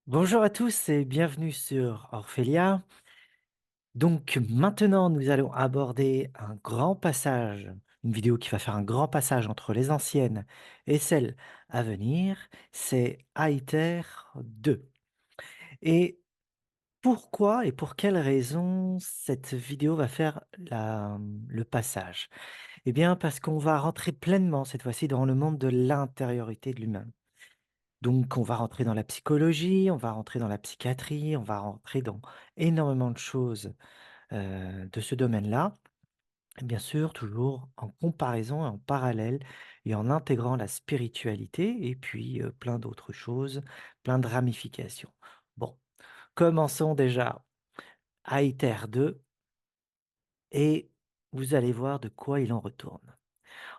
Bonjour à tous et bienvenue sur Orphelia. Donc maintenant, nous allons aborder un grand passage, une vidéo qui va faire un grand passage entre les anciennes et celles à venir. C'est Aether 2. Et pourquoi et pour quelle raison cette vidéo va faire le passage? Eh bien, parce qu'on va rentrer pleinement cette fois-ci dans le monde de l'intériorité de l'humain. Donc, on va rentrer dans la psychologie, on va rentrer dans la psychiatrie, on va rentrer dans énormément de choses de ce domaine-là. Et bien sûr, toujours en comparaison et en parallèle et en intégrant la spiritualité et puis plein d'autres choses, plein de ramifications. Bon, commençons déjà à ITER 2 et vous allez voir de quoi il en retourne.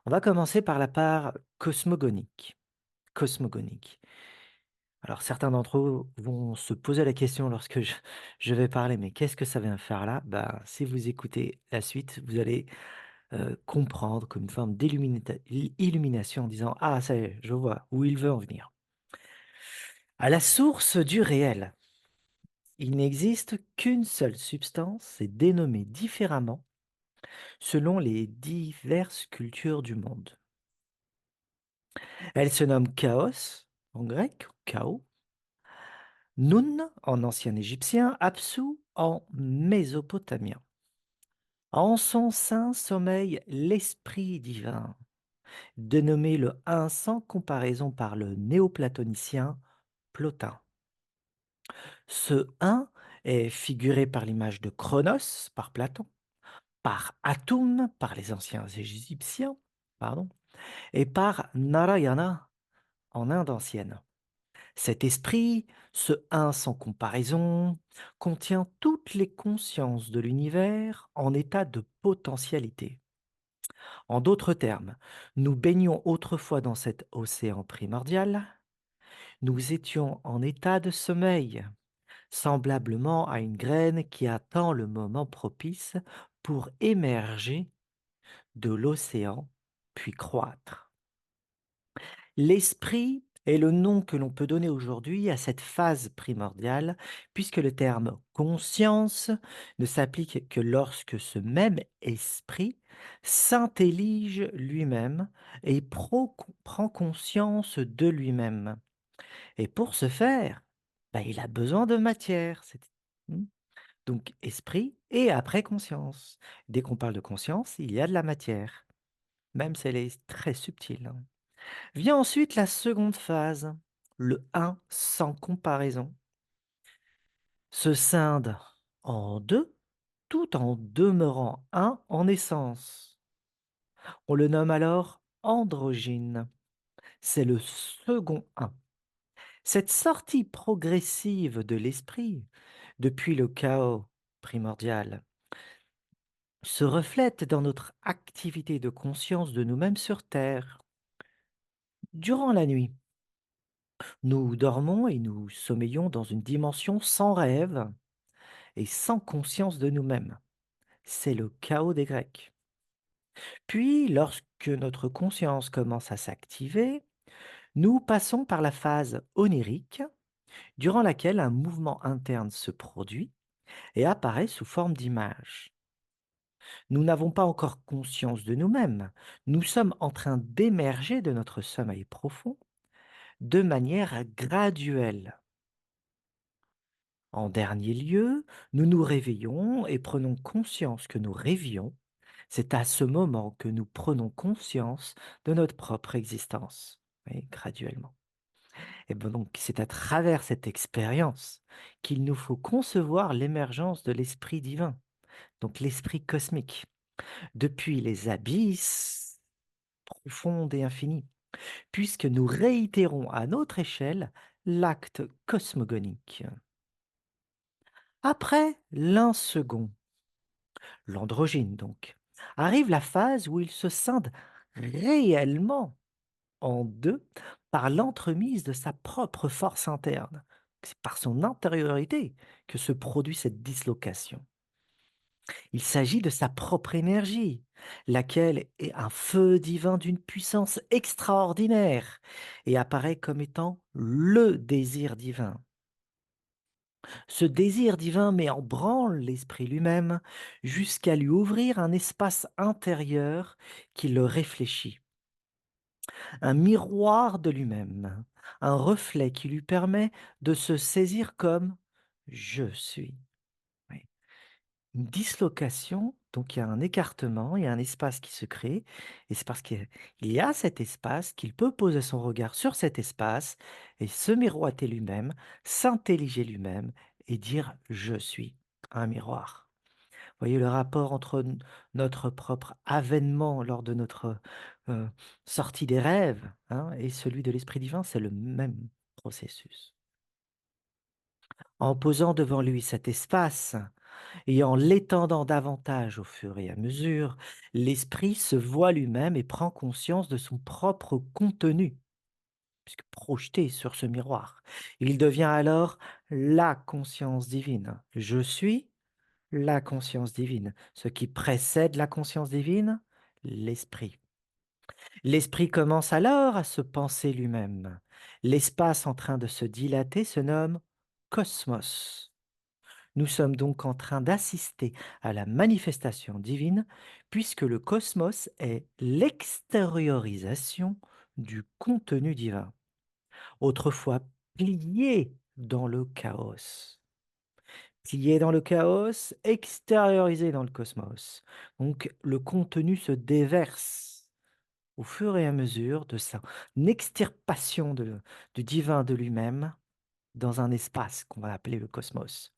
On va commencer par la part cosmogonique. Cosmogonique. Alors certains d'entre vous vont se poser la question lorsque je vais parler, mais qu'est-ce que ça vient faire là? Bah, si vous écoutez la suite, vous allez comprendre comme une forme d'illumination en disant: «Ah ça y est, je vois où il veut en venir». À la source du réel, il n'existe qu'une seule substance, c'est dénommé différemment selon les diverses cultures du monde. Elle se nomme chaos en grec, chaos, Nun en ancien égyptien, Apsu en mésopotamien. En son sein sommeille l'esprit divin, dénommé le un sans comparaison par le néoplatonicien Plotin. Ce un est figuré par l'image de Chronos par Platon, par Atum par les anciens égyptiens, pardon, et par Narayana en Inde ancienne. Cet esprit, ce un sans comparaison, contient toutes les consciences de l'univers en état de potentialité. En d'autres termes, nous baignions autrefois dans cet océan primordial, nous étions en état de sommeil, semblablement à une graine qui attend le moment propice pour émerger de l'océan puis croître. L'esprit est le nom que l'on peut donner aujourd'hui à cette phase primordiale, puisque le terme conscience ne s'applique que lorsque ce même esprit s'intellige lui-même et prend conscience de lui-même. Et pour ce faire, bah, il a besoin de matière. Hmm. Donc esprit et après conscience. Dès qu'on parle de conscience, il y a de la matière, même si elle est très subtile, hein. Vient ensuite la seconde phase, le un sans comparaison, se scinde en deux, tout en demeurant un en essence. On le nomme alors androgyne. C'est le second un. Cette sortie progressive de l'esprit, depuis le chaos primordial, se reflète dans notre activité de conscience de nous-mêmes sur Terre. Durant la nuit, nous dormons et nous sommeillons dans une dimension sans rêve et sans conscience de nous-mêmes. C'est le chaos des Grecs. Puis, lorsque notre conscience commence à s'activer, nous passons par la phase onirique, durant laquelle un mouvement interne se produit et apparaît sous forme d'image. Nous n'avons pas encore conscience de nous-mêmes. Nous sommes en train d'émerger de notre sommeil profond de manière graduelle. En dernier lieu, nous nous réveillons et prenons conscience que nous rêvions. C'est à ce moment que nous prenons conscience de notre propre existence, oui, graduellement. Et bon, donc, c'est à travers cette expérience qu'il nous faut concevoir l'émergence de l'esprit divin, donc l'esprit cosmique, depuis les abysses profonds et infinis, puisque nous réitérons à notre échelle l'acte cosmogonique. Après l'un second, l'androgyne donc, arrive la phase où il se scinde réellement en deux par l'entremise de sa propre force interne. C'est par son intériorité que se produit cette dislocation. Il s'agit de sa propre énergie, laquelle est un feu divin d'une puissance extraordinaire et apparaît comme étant le désir divin. Ce désir divin met en branle l'esprit lui-même jusqu'à lui ouvrir un espace intérieur qui le réfléchit, un miroir de lui-même, un reflet qui lui permet de se saisir comme je suis. Oui. Une dislocation, donc il y a un écartement, il y a un espace qui se crée, et c'est parce qu'il y a cet espace qu'il peut poser son regard sur cet espace et se miroiter lui-même, s'intelliger lui-même et dire je suis un miroir. Vous voyez le rapport entre notre propre avènement lors de notre euh, sortie des rêves, hein, et celui de l'Esprit divin, c'est le même processus. En posant devant lui cet espace, et en l'étendant davantage au fur et à mesure, l'esprit se voit lui-même et prend conscience de son propre contenu, puisque projeté sur ce miroir. Il devient alors la conscience divine. Je suis la conscience divine. Ce qui précède la conscience divine, l'esprit. L'esprit commence alors à se penser lui-même. L'espace en train de se dilater se nomme cosmos. Nous sommes donc en train d'assister à la manifestation divine, puisque le cosmos est l'extériorisation du contenu divin, autrefois plié dans le chaos. Plié dans le chaos, extériorisé dans le cosmos. Donc le contenu se déverse au fur et à mesure de sa extirpation du divin de lui-même dans un espace qu'on va appeler le cosmos.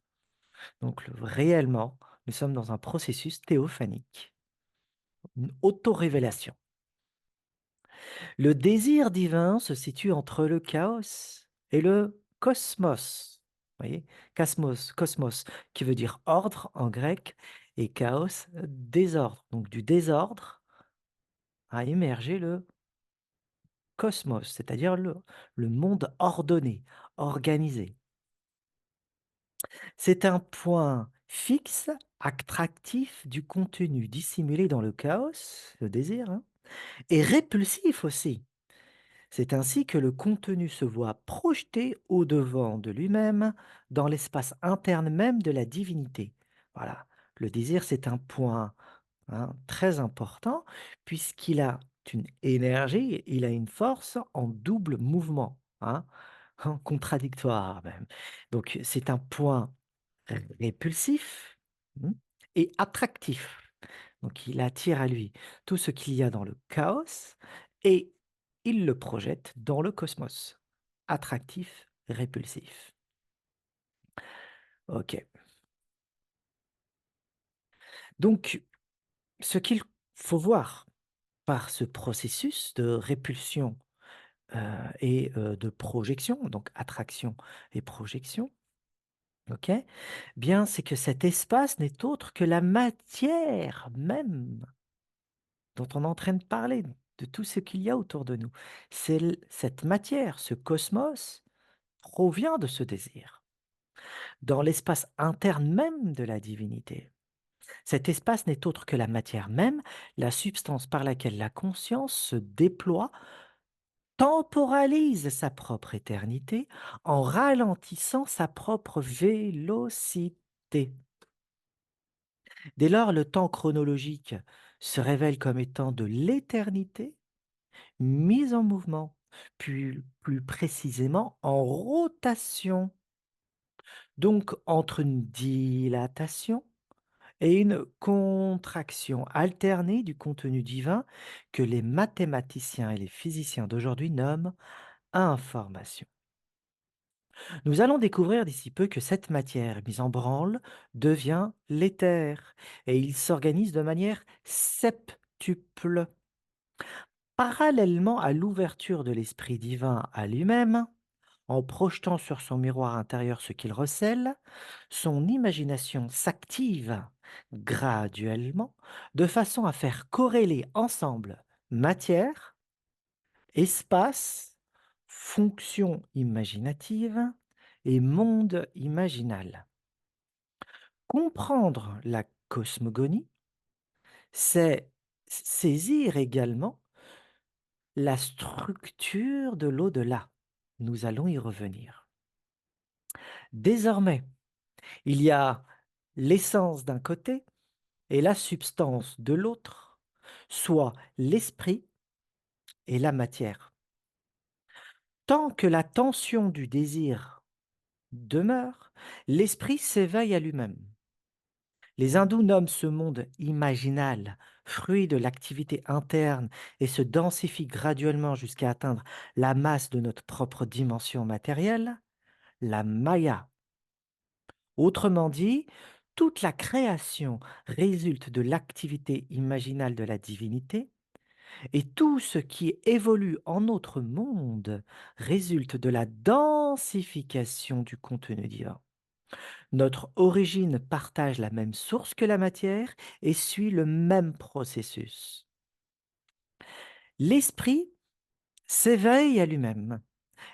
Donc réellement, nous sommes dans un processus théophanique, une auto-révélation. Le désir divin se situe entre le chaos et le cosmos. Vous voyez, cosmos, qui veut dire ordre en grec, et chaos, désordre. Donc du désordre a émergé le cosmos, c'est-à-dire le monde ordonné, organisé. C'est un point fixe, attractif du contenu dissimulé dans le chaos, le désir, hein, et répulsif aussi. C'est ainsi que le contenu se voit projeté au-devant de lui-même, dans l'espace interne même de la divinité. Voilà, le désir, c'est un point, hein, très important, puisqu'il a une énergie, il a une force en double mouvement, hein, en contradictoire même. Donc c'est un point répulsif, et attractif. Donc il attire à lui tout ce qu'il y a dans le chaos et il le projette dans le cosmos. Attractif, répulsif. Ok. Donc ce qu'il faut voir par ce processus de répulsion et de projection, donc attraction et projection, ok, bien c'est que cet espace n'est autre que la matière même dont on est en train de parler, de tout ce qu'il y a autour de nous. Cette matière, ce cosmos, provient de ce désir, dans l'espace interne même de la divinité. Cet espace n'est autre que la matière même, la substance par laquelle la conscience se déploie, temporalise sa propre éternité en ralentissant sa propre vélocité. Dès lors, le temps chronologique se révèle comme étant de l'éternité mise en mouvement, puis plus précisément en rotation, donc entre une dilatation et une contraction alternée du contenu divin que les mathématiciens et les physiciens d'aujourd'hui nomment information. Nous allons découvrir d'ici peu que cette matière mise en branle devient l'éther et il s'organise de manière septuple. Parallèlement à l'ouverture de l'Esprit divin à lui-même, en projetant sur son miroir intérieur ce qu'il recèle, son imagination s'active graduellement de façon à faire corréler ensemble matière, espace, fonction imaginative et monde imaginal. Comprendre la cosmogonie, c'est saisir également la structure de l'au-delà. Nous allons y revenir. Désormais, Il y a l'essence d'un côté et la substance de l'autre, soit l'esprit et la matière. Tant que la tension du désir demeure, l'esprit s'éveille à lui-même. Les hindous nomment ce monde imaginal, fruit de l'activité interne, et se densifie graduellement jusqu'à atteindre la masse de notre propre dimension matérielle, la Maya. Autrement dit, toute la création résulte de l'activité imaginale de la divinité, et tout ce qui évolue en notre monde résulte de la densification du contenu divin. Notre origine partage la même source que la matière et suit le même processus. L'esprit s'éveille à lui-même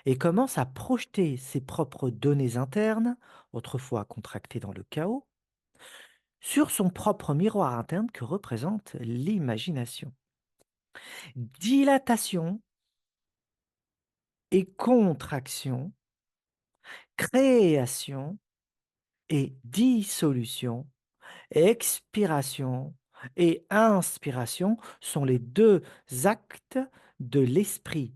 et commence à projeter ses propres données internes, autrefois contractées dans le chaos, sur son propre miroir interne que représente l'imagination. Dilatation et contraction, création et dissolution, expiration et inspiration sont les deux actes de l'esprit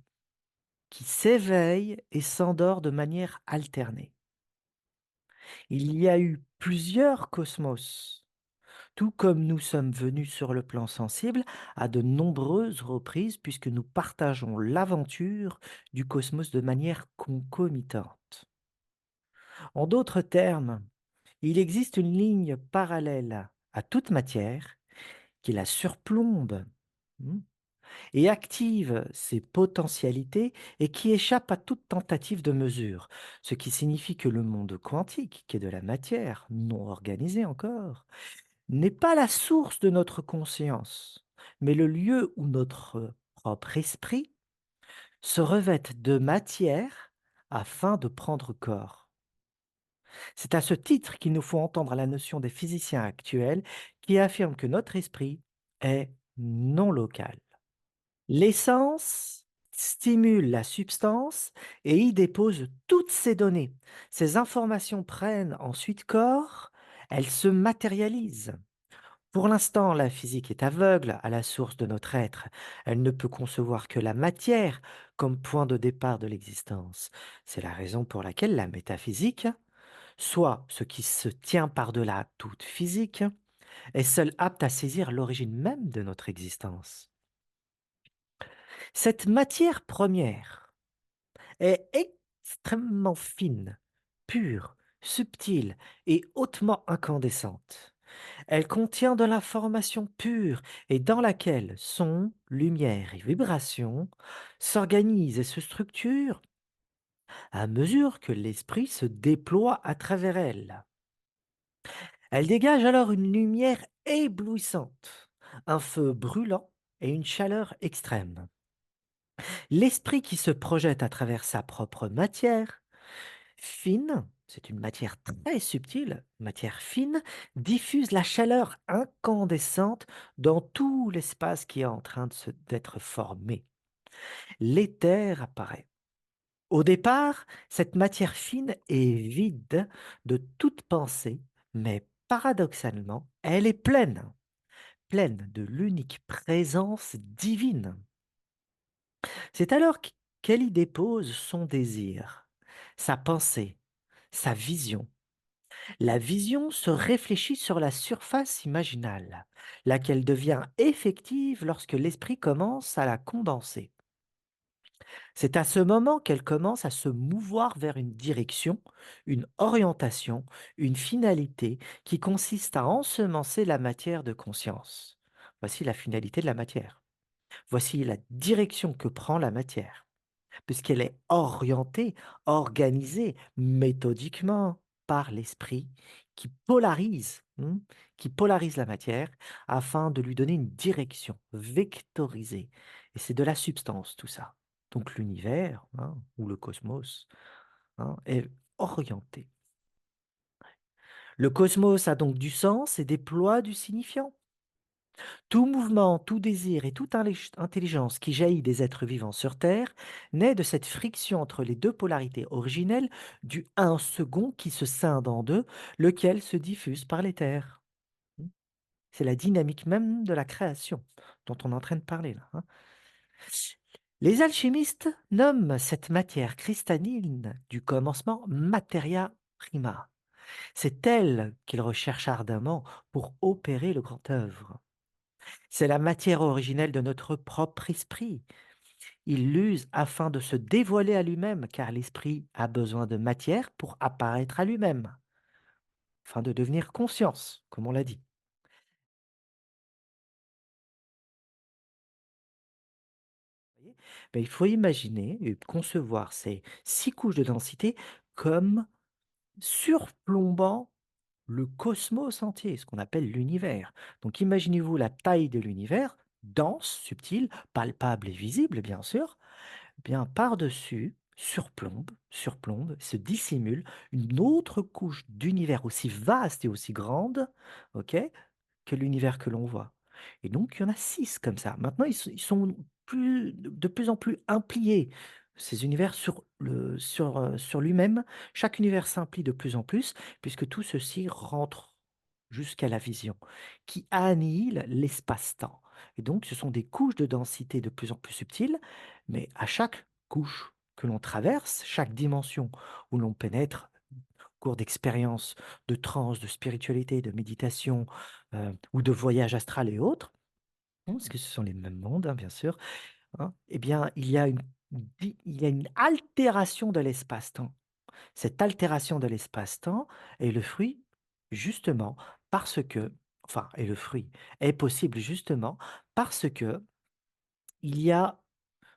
qui s'éveille et s'endort de manière alternée. Il y a eu plusieurs cosmos, tout comme nous sommes venus sur le plan sensible à de nombreuses reprises puisque nous partageons l'aventure du cosmos de manière concomitante. En d'autres termes, il existe une ligne parallèle à toute matière qui la surplombe, hmm, et active ses potentialités et qui échappe à toute tentative de mesure, ce qui signifie que le monde quantique, qui est de la matière non organisée encore, n'est pas la source de notre conscience, mais le lieu où notre propre esprit se revête de matière afin de prendre corps. C'est à ce titre qu'il nous faut entendre la notion des physiciens actuels qui affirment que notre esprit est non local. L'essence stimule la substance et y dépose toutes ses données. Ces informations prennent ensuite corps, elles se matérialisent. Pour l'instant, la physique est aveugle à la source de notre être. Elle ne peut concevoir que la matière comme point de départ de l'existence. C'est la raison pour laquelle la métaphysique, soit ce qui se tient par-delà toute physique, est seule apte à saisir l'origine même de notre existence. Cette matière première est extrêmement fine, pure, subtile et hautement incandescente. Elle contient de l'information pure et dans laquelle son, lumière et vibrations s'organisent et se structurent à mesure que l'esprit se déploie à travers elle. Elle dégage alors une lumière éblouissante, un feu brûlant et une chaleur extrême. L'esprit qui se projette à travers sa propre matière fine, c'est une matière très subtile, matière fine, diffuse la chaleur incandescente dans tout l'espace qui est en train d'être formé. L'éther apparaît. Au départ, cette matière fine est vide de toute pensée, mais paradoxalement, elle est pleine, pleine de l'unique présence divine. C'est alors qu'elle y dépose son désir, sa pensée, sa vision. La vision se réfléchit sur la surface imaginale, laquelle devient effective lorsque l'esprit commence à la condenser. C'est à ce moment qu'elle commence à se mouvoir vers une direction, une orientation, une finalité qui consiste à ensemencer la matière de conscience. Voici la finalité de la matière. Voici la direction que prend la matière, puisqu'elle est orientée, organisée méthodiquement par l'esprit qui polarise la matière afin de lui donner une direction vectorisée. Et c'est de la substance tout ça. Donc l'univers, ou le cosmos, est orienté. Le cosmos a donc du sens et déploie du signifiant. Tout mouvement, tout désir et toute intelligence qui jaillit des êtres vivants sur Terre naît de cette friction entre les deux polarités originelles du un second qui se scinde en deux, lequel se diffuse par l'éther. Hmm. C'est la dynamique même de la création dont on est en train de parler là, hein. Les alchimistes nomment cette matière cristalline du commencement materia prima. C'est elle qu'ils recherchent ardemment pour opérer le grand œuvre. C'est la matière originelle de notre propre esprit. Il l'use afin de se dévoiler à lui-même, car l'esprit a besoin de matière pour apparaître à lui-même, afin de devenir conscience, comme on l'a dit. Voyez. Ben, il faut imaginer et concevoir ces 6 couches de densité comme surplombant le cosmos entier, ce qu'on appelle l'univers. Donc imaginez-vous la taille de l'univers, dense, subtil, palpable et visible, bien sûr. Bien, par-dessus, surplombe, se dissimule une autre couche d'univers aussi vaste et aussi grande, ok, que l'univers que l'on voit. Et donc, il y en a 6 comme ça. Maintenant, ils sont de plus en plus impliés, ces univers sur lui-même. Chaque univers s'implie de plus en plus, puisque tout ceci rentre jusqu'à la vision, qui annihile l'espace-temps. Et donc, ce sont des couches de densité de plus en plus subtiles, mais à chaque couche que l'on traverse, chaque dimension où l'on pénètre, au cours d'expériences de transe, de spiritualité, de méditation, ou de voyage astral et autres, parce que ce sont les mêmes mondes, hein, bien sûr, hein, eh bien, il y a une altération de l'espace-temps. Cette altération de l'espace-temps est le fruit, justement, parce que, enfin, est le fruit, est possible justement parce que il y a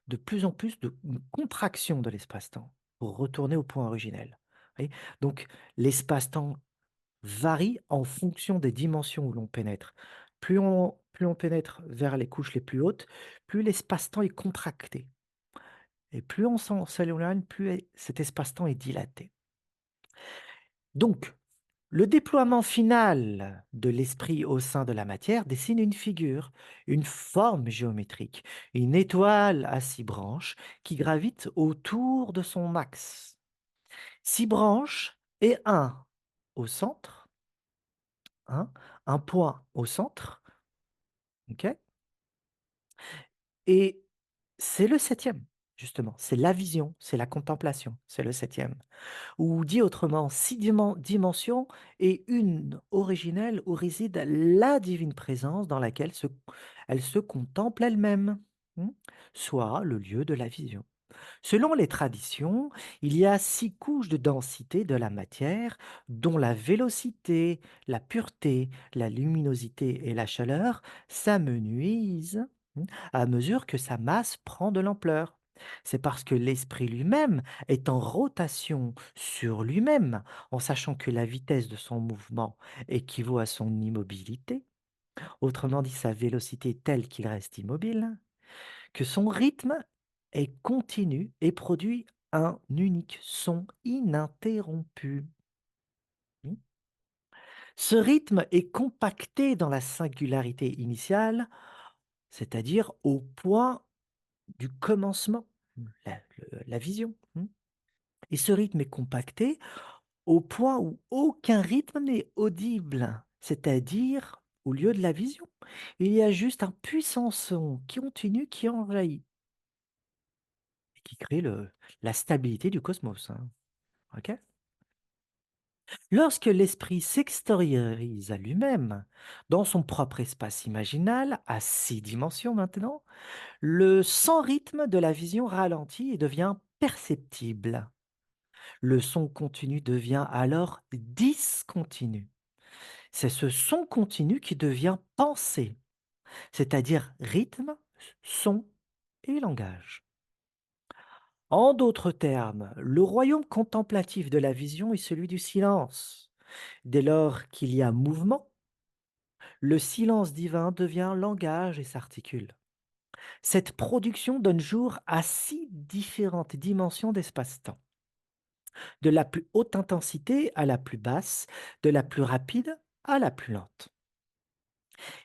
de plus en plus de une contraction de l'espace-temps pour retourner au point originel. Vous voyez. Donc, l'espace-temps varie en fonction des dimensions où l'on pénètre. Plus on pénètre vers les couches les plus hautes, plus l'espace-temps est contracté. Et plus on s'éloigne, cet espace-temps est dilaté. Donc, le déploiement final de l'esprit au sein de la matière dessine une figure, une forme géométrique, une étoile à 6 branches qui gravite autour de son axe. 6 branches et un au centre, hein, un point au centre, ok. Et c'est le septième, justement. C'est la vision, c'est la contemplation, c'est le septième. Ou dit autrement, 6 dimensions et une originelle où réside la divine présence dans laquelle elle se contemple elle-même, soit le lieu de la vision. Selon les traditions, il y a 6 couches de densité de la matière, dont la vélocité, la pureté, la luminosité et la chaleur s'amenuisent à mesure que sa masse prend de l'ampleur. C'est parce que l'esprit lui-même est en rotation sur lui-même, en sachant que la vitesse de son mouvement équivaut à son immobilité, autrement dit sa vélocité telle qu'il reste immobile, que son rythme est continu et produit un unique son ininterrompu. Hmm. Ce rythme est compacté dans la singularité initiale, c'est-à-dire au point du commencement, la vision. Et ce rythme est compacté au point où aucun rythme n'est audible, c'est-à-dire au lieu de la vision. Il y a juste un puissant son qui continue, qui envahit et qui crée la stabilité du cosmos, hein. Ok. Lorsque l'esprit s'extériorise à lui-même, dans son propre espace imaginal, à 6 dimensions maintenant, le sans rythme de la vision ralentit et devient perceptible. Le son continu devient alors discontinu. C'est ce son continu qui devient pensée, c'est-à-dire rythme, son et langage. En d'autres termes, le royaume contemplatif de la vision est celui du silence. Dès lors qu'il y a mouvement, le silence divin devient langage et s'articule. Cette production donne jour à 6 différentes dimensions d'espace-temps, de la plus haute intensité à la plus basse, de la plus rapide à la plus lente.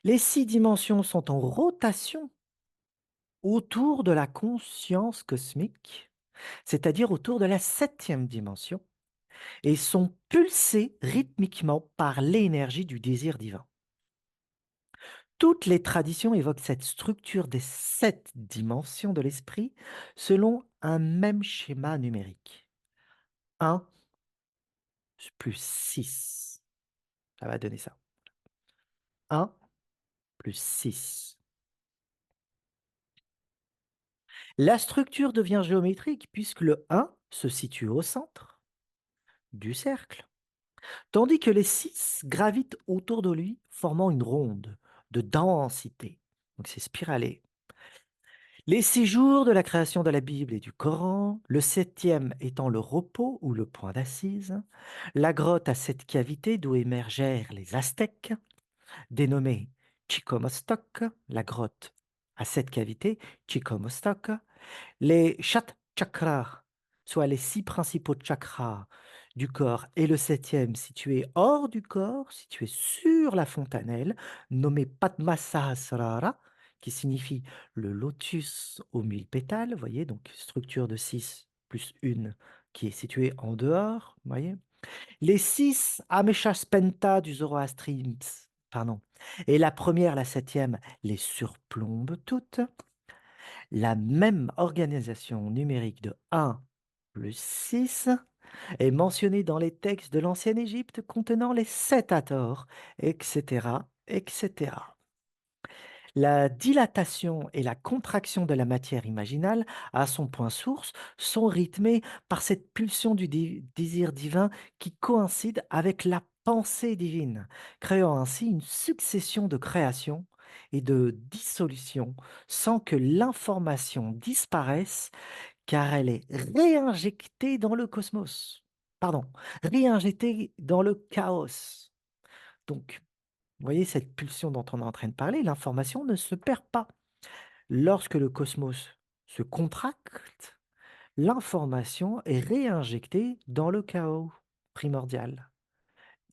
Les 6 dimensions sont en rotation autour de la conscience cosmique, c'est-à-dire autour de la septième dimension, et sont pulsées rythmiquement par l'énergie du désir divin. Toutes les traditions évoquent cette structure des 7 dimensions de l'esprit selon un même schéma numérique. 1 plus 6, ça va donner ça. 1 plus 6. La structure devient géométrique puisque le 1 se situe au centre du cercle, tandis que les 6 gravitent autour de lui, formant une ronde de densité. Donc c'est spiralé. Les 6 jours de la création de la Bible et du Coran, le septième étant le repos ou le point d'assise, la grotte à 7 cavités d'où émergèrent les Aztèques, dénommée Chicomostoc, la grotte à 7 cavités, Chicomostoc, les chat chakras, soit les 6 principaux chakras du corps, et le septième situé hors du corps, situé sur la fontanelle, nommé Padmasahasrara, qui signifie le lotus aux 1000 pétales, vous voyez, donc structure de 6 plus une qui est située en dehors, vous voyez. Les 6 Ameshaspenta du zoroastrisme, pardon, et la première, la septième, les surplombent toutes. La même organisation numérique de 1 plus 6 est mentionnée dans les textes de l'ancienne Égypte contenant les 7 Hathors, etc., etc. La dilatation et la contraction de la matière imaginale à son point source sont rythmées par cette pulsion du désir divin qui coïncide avec la pensée divine, créant ainsi une succession de créations et de dissolutions sans que l'information disparaisse car elle est réinjectée dans le cosmos. Pardon, réinjectée dans le chaos. Donc, vous voyez cette pulsion dont on est en train de parler, l'information ne se perd pas. Lorsque le cosmos se contracte, l'information est réinjectée dans le chaos primordial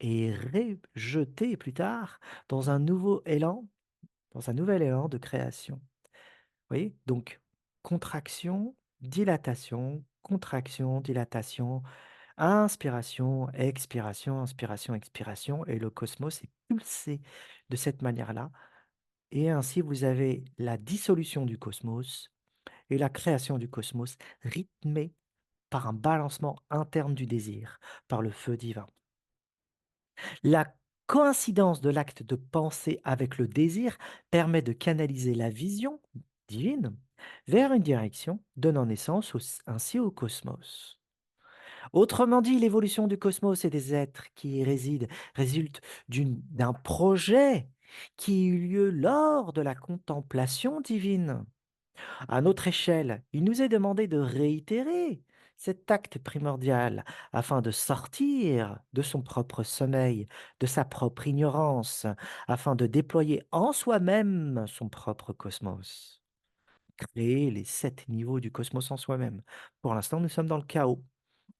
et rejetée plus tard dans un nouveau élan, dans un nouvel élan de création. Vous voyez? Donc, contraction, dilatation, inspiration, expiration, et le cosmos est pulsé de cette manière-là. Et ainsi, vous avez la dissolution du cosmos et la création du cosmos rythmée par un balancement interne du désir, par le feu divin. La coïncidence de l'acte de pensée avec le désir permet de canaliser la vision divine vers une direction, donnant naissance ainsi au cosmos. Autrement dit, l'évolution du cosmos et des êtres qui y résident résulte d'un projet qui eut lieu lors de la contemplation divine. À notre échelle, il nous est demandé de réitérer cet acte primordial afin de sortir de son propre sommeil, de sa propre ignorance, afin de déployer en soi-même son propre cosmos. Créer les 7 niveaux du cosmos en soi-même. Pour l'instant, nous sommes dans le chaos.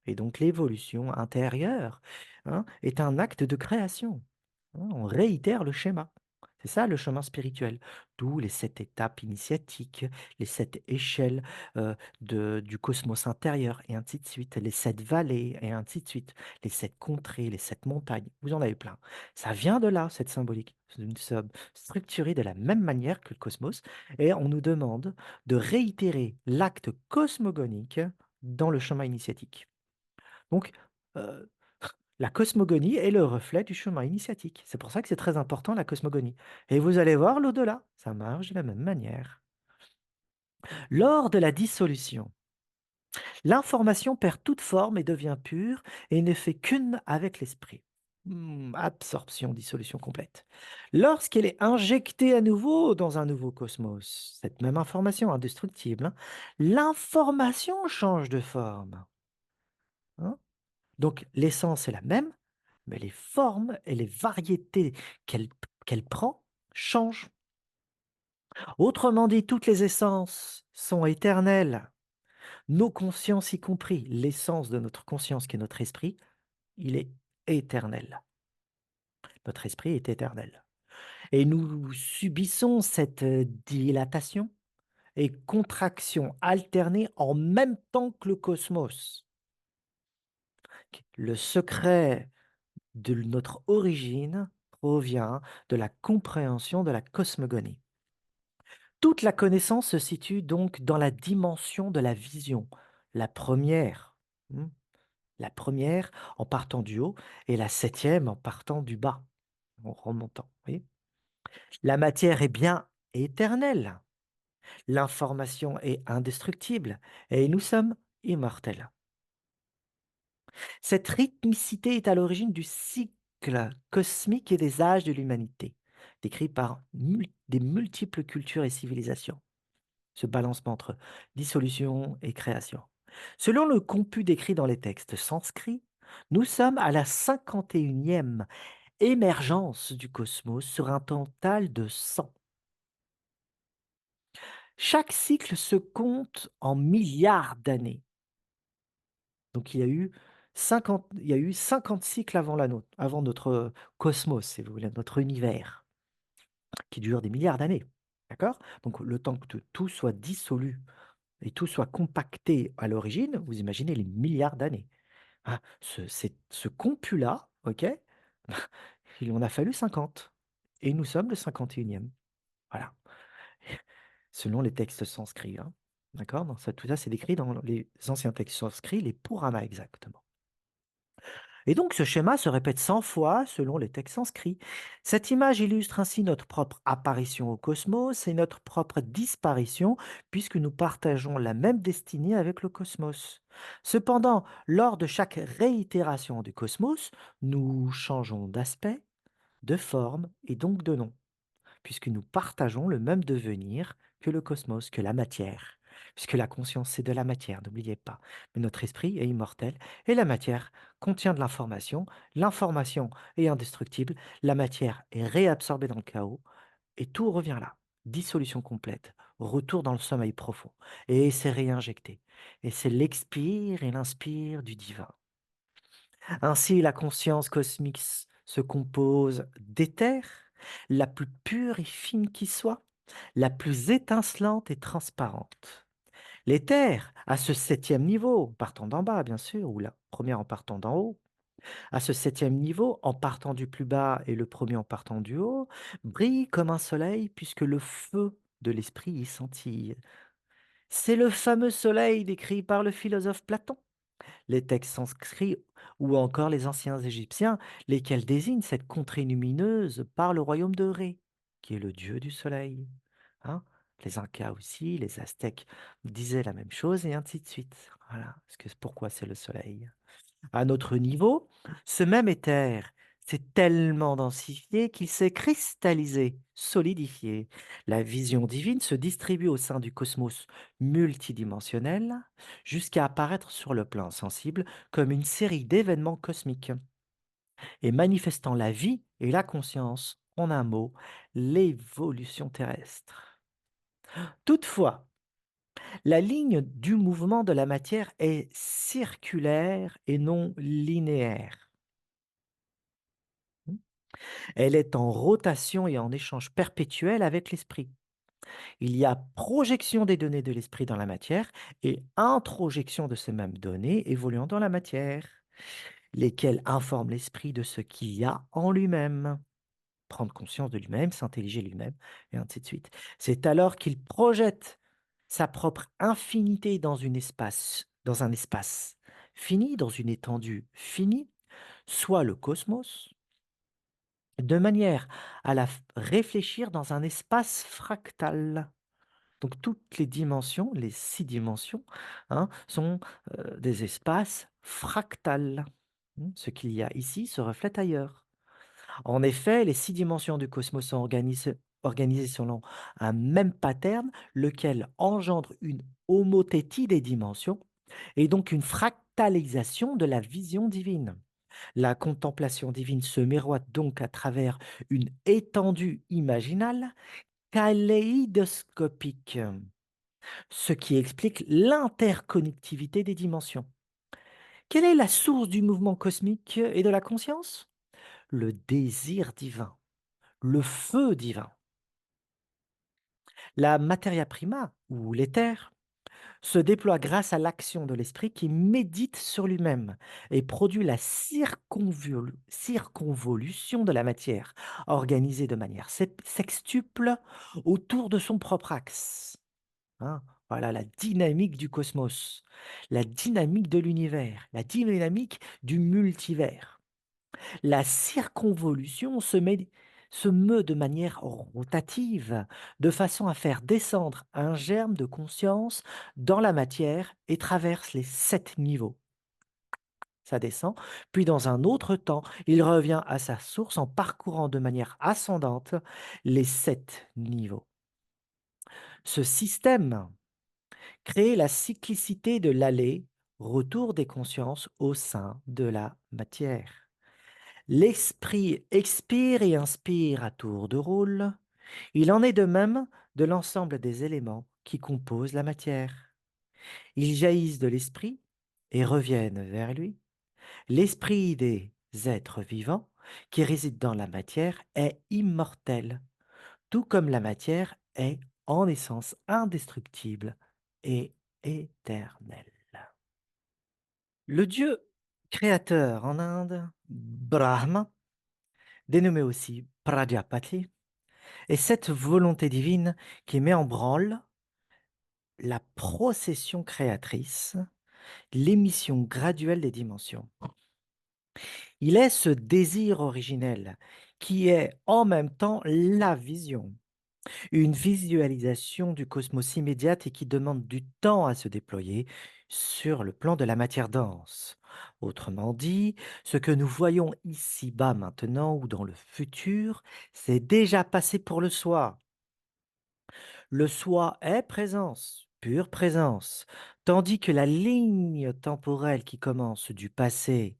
Et donc l'évolution intérieure, hein, est un acte de création. Hein, on réitère le schéma. C'est ça le chemin spirituel. D'où les 7 étapes initiatiques, les 7 échelles du cosmos intérieur, et ainsi de suite, les 7 vallées, et ainsi de suite, les 7 contrées, les 7 montagnes. Vous en avez plein. Ça vient de là, cette symbolique. Nous sommes structurés de la même manière que le cosmos, et on nous demande de réitérer l'acte cosmogonique dans le chemin initiatique. Donc, euh, la cosmogonie est le reflet du chemin initiatique. C'est pour ça que c'est très important, la cosmogonie. Et vous allez voir l'au-delà, ça marche de la même manière. Lors de la dissolution, l'information perd toute forme et devient pure et ne fait qu'une avec l'esprit. Absorption, dissolution complète. Lorsqu'elle est injectée à nouveau dans un nouveau cosmos, cette même information indestructible, hein, l'information change de forme. Hein. Donc l'essence est la même, mais les formes et les variétés qu'elle qu'elle prend changent. Autrement dit, toutes les essences sont éternelles. Nos consciences y compris, l'essence de notre conscience qui est notre esprit, il est éternel. Notre esprit est éternel. Et nous subissons cette dilatation et contraction alternée en même temps que le cosmos. Le secret de notre origine provient de la compréhension de la cosmogonie. Toute la connaissance se situe donc dans la dimension de la vision, la première, hmm, la première en partant du haut et la septième en partant du bas, en remontant. Vous voyez. La matière est bien éternelle, l'information est indestructible et nous sommes immortels. Cette rythmicité est à l'origine du cycle cosmique et des âges de l'humanité, décrit par des multiples cultures et civilisations. Ce balancement entre dissolution et création. Selon le comput décrit dans les textes sanscrits, nous sommes à la 51e émergence du cosmos sur un total de 100. Chaque cycle se compte en milliards d'années. Donc il y a eu 50 cycles avant, avant notre cosmos, si vous voulez, notre univers, qui dure des milliards d'années. D'accord. Donc le temps que tout soit dissolu et tout soit compacté à l'origine, vous imaginez les milliards d'années. Ah, ce comput-là, ok, il en a fallu 50. Et nous sommes le 51e. Voilà. Selon les textes sanscrits. Hein. D'accord. Donc tout ça, c'est décrit dans les anciens textes sanscrits, les Puranas exactement. Et donc ce schéma se répète 100 fois selon les textes sanscrits. Cette image illustre ainsi notre propre apparition au cosmos et notre propre disparition, puisque nous partageons la même destinée avec le cosmos. Cependant, lors de chaque réitération du cosmos, nous changeons d'aspect, de forme et donc de nom, puisque nous partageons le même devenir que le cosmos, que la matière. Puisque la conscience, c'est de la matière, n'oubliez pas. Mais notre esprit est immortel et la matière contient de l'information. L'information est indestructible, la matière est réabsorbée dans le chaos et tout revient là. Dissolution complète, retour dans le sommeil profond. Et c'est réinjecté. Et c'est l'expire et l'inspire du divin. Ainsi, la conscience cosmique se compose d'éther, la plus pure et fine qui soit, la plus étincelante et transparente. L'éther, à ce septième niveau, partant d'en bas bien sûr, ou la première en partant d'en haut, à ce septième niveau, en partant du plus bas et le premier en partant du haut, brille comme un soleil puisque le feu de l'esprit y scintille. C'est le fameux soleil décrit par le philosophe Platon, les textes sanscrits ou encore les anciens Égyptiens, lesquels désignent cette contrée lumineuse par le royaume de Ré, qui est le dieu du soleil. Hein. Les Incas aussi, les Aztèques disaient la même chose et ainsi de suite. Voilà, pourquoi c'est le soleil. À notre niveau, ce même éther s'est tellement densifié qu'il s'est cristallisé, solidifié. La vision divine se distribue au sein du cosmos multidimensionnel jusqu'à apparaître sur le plan sensible comme une série d'événements cosmiques et manifestant la vie et la conscience, en un mot, l'évolution terrestre. Toutefois, la ligne du mouvement de la matière est circulaire et non linéaire. Elle est en rotation et en échange perpétuel avec l'esprit. Il y a projection des données de l'esprit dans la matière et introjection de ces mêmes données évoluant dans la matière, lesquelles informent l'esprit de ce qu'il y a en lui-même. Prendre conscience de lui-même, s'intelliger lui-même, et ainsi de suite. C'est alors qu'il projette sa propre infinité dans un espace fini, dans une étendue finie, soit le cosmos, de manière à réfléchir dans un espace fractal. Donc toutes les dimensions, les 6 dimensions, hein, sont des espaces fractals. Ce qu'il y a ici se reflète ailleurs. En effet, les 6 dimensions du cosmos sont organisées selon un même pattern, lequel engendre une homothétie des dimensions et donc une fractalisation de la vision divine. La contemplation divine se miroite donc à travers une étendue imaginale kaléidoscopique, ce qui explique l'interconnectivité des dimensions. Quelle est la source du mouvement cosmique et de la conscience? Le désir divin, le feu divin. La materia prima, ou l'éther, se déploie grâce à l'action de l'esprit qui médite sur lui-même et produit la circonvolution de la matière, organisée de manière sextuple autour de son propre axe. Hein. Voilà la dynamique du cosmos, la dynamique de l'univers, la dynamique du multivers. La circonvolution se meut de manière rotative, de façon à faire descendre un germe de conscience dans la matière et traverse les 7 niveaux. Ça descend, puis dans un autre temps, il revient à sa source en parcourant de manière ascendante les 7 niveaux. Ce système crée la cyclicité de l'aller, retour des consciences au sein de la matière. L'esprit expire et inspire à tour de rôle. Il en est de même de l'ensemble des éléments qui composent la matière. Ils jaillissent de l'esprit et reviennent vers lui. L'esprit des êtres vivants qui résident dans la matière est immortel, tout comme la matière est en essence indestructible et éternelle. Le dieu créateur en Inde, Brahma, dénommé aussi Prajapati, est cette volonté divine qui met en branle la procession créatrice, l'émission graduelle des dimensions. Il est ce désir originel qui est en même temps la vision, une visualisation du cosmos immédiate et qui demande du temps à se déployer sur le plan de la matière dense. Autrement dit, ce que nous voyons ici-bas maintenant ou dans le futur, c'est déjà passé pour le soi. Le soi est présence, pure présence, tandis que la ligne temporelle qui commence du passé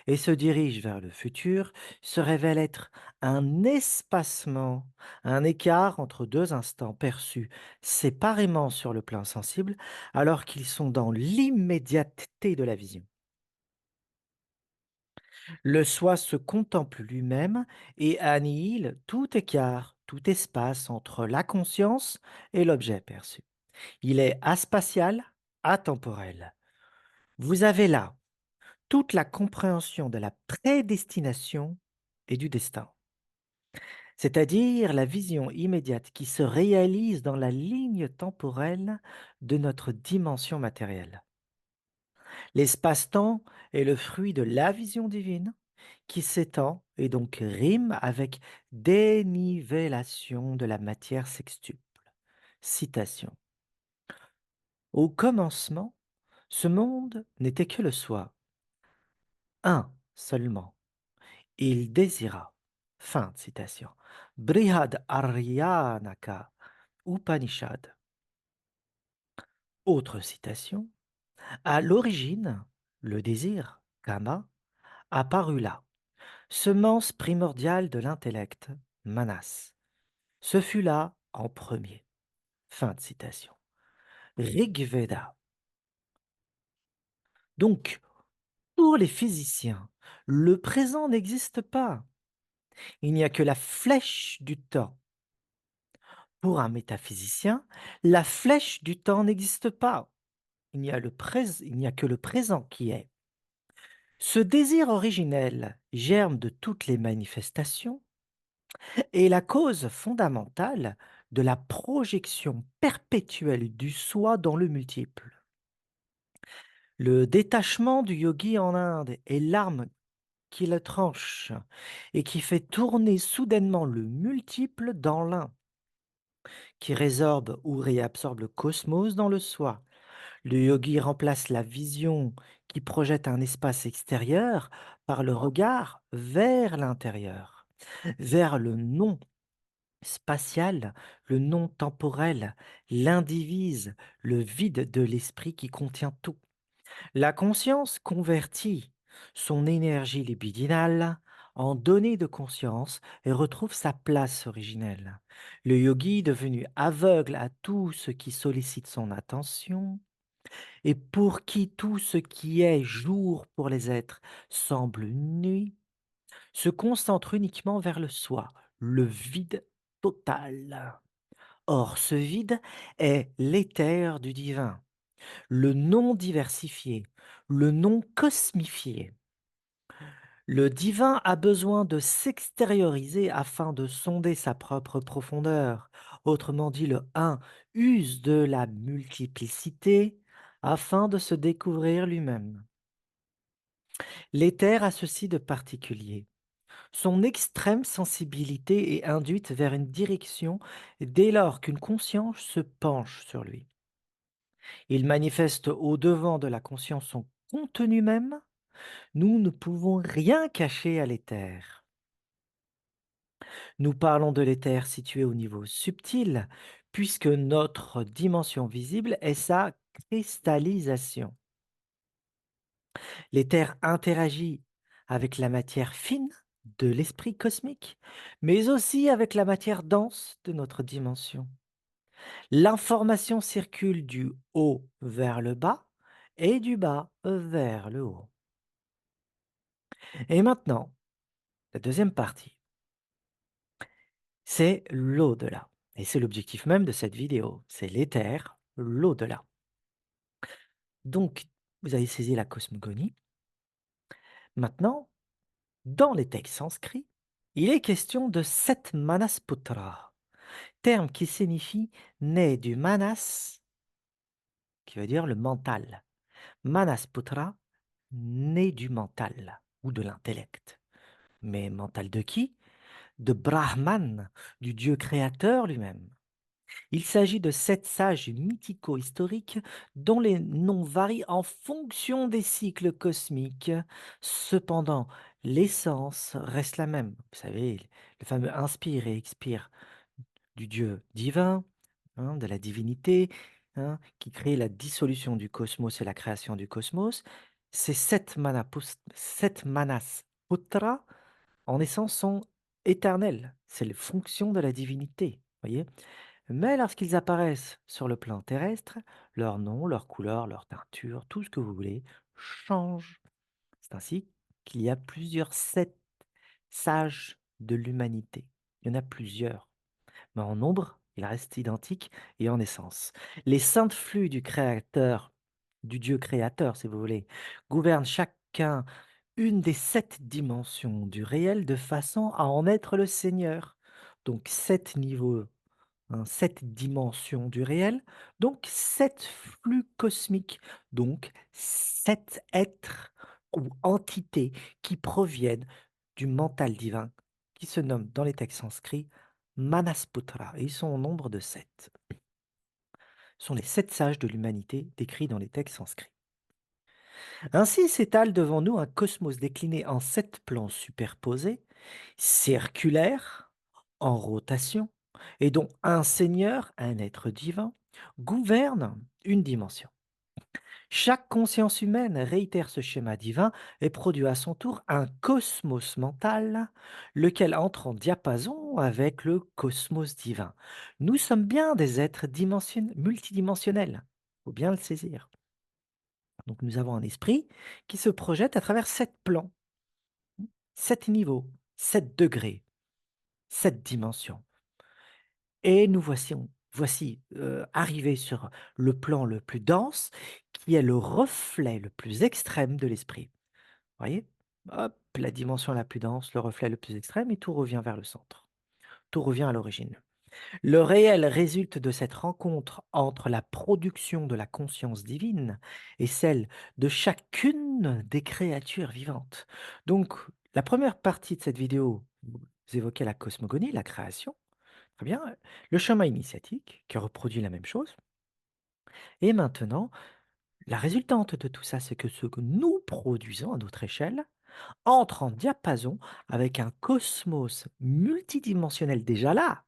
et se dirige vers le futur se révèle être un espacement, un écart entre deux instants perçus séparément sur le plan sensible alors qu'ils sont dans l'immédiateté de la vision. Le soi se contemple lui-même et annihile tout écart, tout espace entre la conscience et l'objet perçu. Il est aspatial, atemporel. Vous avez là toute la compréhension de la prédestination et du destin, c'est-à-dire la vision immédiate qui se réalise dans la ligne temporelle de notre dimension matérielle. L'espace-temps est le fruit de la vision divine qui s'étend et donc rime avec dénivellation de la matière sextuple. Citation. Au commencement, ce monde n'était que le soi, un seulement. Il désira. Fin de citation. Brihad Aryanaka Upanishad. Autre citation. À l'origine, le désir, kama, apparut là, semence primordiale de l'intellect, manas. Ce fut là en premier. Fin de citation. Rigveda. Donc, pour les physiciens, le présent n'existe pas. Il n'y a que la flèche du temps. Pour un métaphysicien, la flèche du temps n'existe pas. Il n'y a que le présent qui est. Ce désir originel, germe de toutes les manifestations, est la cause fondamentale de la projection perpétuelle du soi dans le multiple. Le détachement du yogi en Inde est l'arme qui le tranche et qui fait tourner soudainement le multiple dans l'un, qui résorbe ou réabsorbe le cosmos dans le soi. Le yogi remplace la vision qui projette un espace extérieur par le regard vers l'intérieur, vers le non spatial, le non temporel, l'indivise, le vide de l'esprit qui contient tout. La conscience convertit son énergie libidinale en donnée de conscience et retrouve sa place originelle. Le yogi, devenu aveugle à tout ce qui sollicite son attention, et pour qui tout ce qui est jour pour les êtres semble nuit, se concentre uniquement vers le soi, le vide total. Or, ce vide est l'éther du divin, le non diversifié, le non cosmifié. Le divin a besoin de s'extérioriser afin de sonder sa propre profondeur. Autrement dit, le un use de la multiplicité afin de se découvrir lui-même. L'éther a ceci de particulier. Son extrême sensibilité est induite vers une direction dès lors qu'une conscience se penche sur lui. Il manifeste au-devant de la conscience son contenu même. Nous ne pouvons rien cacher à l'éther. Nous parlons de l'éther situé au niveau subtil, puisque notre dimension visible est sa cristallisation. L'éther interagit avec la matière fine de l'esprit cosmique, mais aussi avec la matière dense de notre dimension. L'information circule du haut vers le bas et du bas vers le haut. Et maintenant, la deuxième partie, c'est l'au-delà. Et c'est l'objectif même de cette vidéo, c'est l'éther, l'au-delà. Donc, vous avez saisi la cosmogonie. Maintenant, dans les textes sanscrits, il est question de sept manasputra, terme qui signifie né du manas, qui veut dire le mental. Manasputra, né du mental ou de l'intellect. Mais mental de qui? De Brahman, du Dieu créateur lui-même. Il s'agit de 7 sages mythico-historiques dont les noms varient en fonction des cycles cosmiques. Cependant, l'essence reste la même. Vous savez, le fameux inspire et expire du Dieu divin, hein, de la divinité, hein, qui crée la dissolution du cosmos et la création du cosmos. Ces 7 manas putra, en essence, sont éternels. C'est les fonctions de la divinité. Voyez, mais lorsqu'ils apparaissent sur le plan terrestre, leur nom, leur couleur, leur teinture, tout ce que vous voulez, change. C'est ainsi qu'il y a plusieurs sept sages de l'humanité. Il y en a plusieurs, mais en nombre, ils restent identiques et en essence. Les saintes flux du créateur, du Dieu créateur, si vous voulez, gouvernent chacun une des 7 dimensions du réel de façon à en être le Seigneur. Donc 7 niveaux, hein, 7 dimensions du réel, donc 7 flux cosmiques, donc 7 êtres ou entités qui proviennent du mental divin, qui se nomme dans les textes sanscrits Manasputra, et ils sont au nombre de 7. Ce sont les 7 sages de l'humanité décrits dans les textes sanscrits. Ainsi s'étale devant nous un cosmos décliné en 7 plans superposés, circulaires, en rotation, et dont un seigneur, un être divin, gouverne une dimension. Chaque conscience humaine réitère ce schéma divin et produit à son tour un cosmos mental, lequel entre en diapason avec le cosmos divin. Nous sommes bien des êtres multidimensionnels, il faut bien le saisir. Donc nous avons un esprit qui se projette à travers 7 plans, 7 niveaux, 7 degrés, 7 dimensions. Et nous voici arrivés sur le plan le plus dense, qui est le reflet le plus extrême de l'esprit. Vous voyez? Hop, la dimension la plus dense, le reflet le plus extrême, et tout revient vers le centre. Tout revient à l'origine. Le réel résulte de cette rencontre entre la production de la conscience divine et celle de chacune des créatures vivantes. Donc, la première partie de cette vidéo, vous évoquez la cosmogonie, la création. Très bien. Le chemin initiatique, qui reproduit la même chose. Et maintenant, la résultante de tout ça, c'est que ce que nous produisons à notre échelle entre en diapason avec un cosmos multidimensionnel déjà là,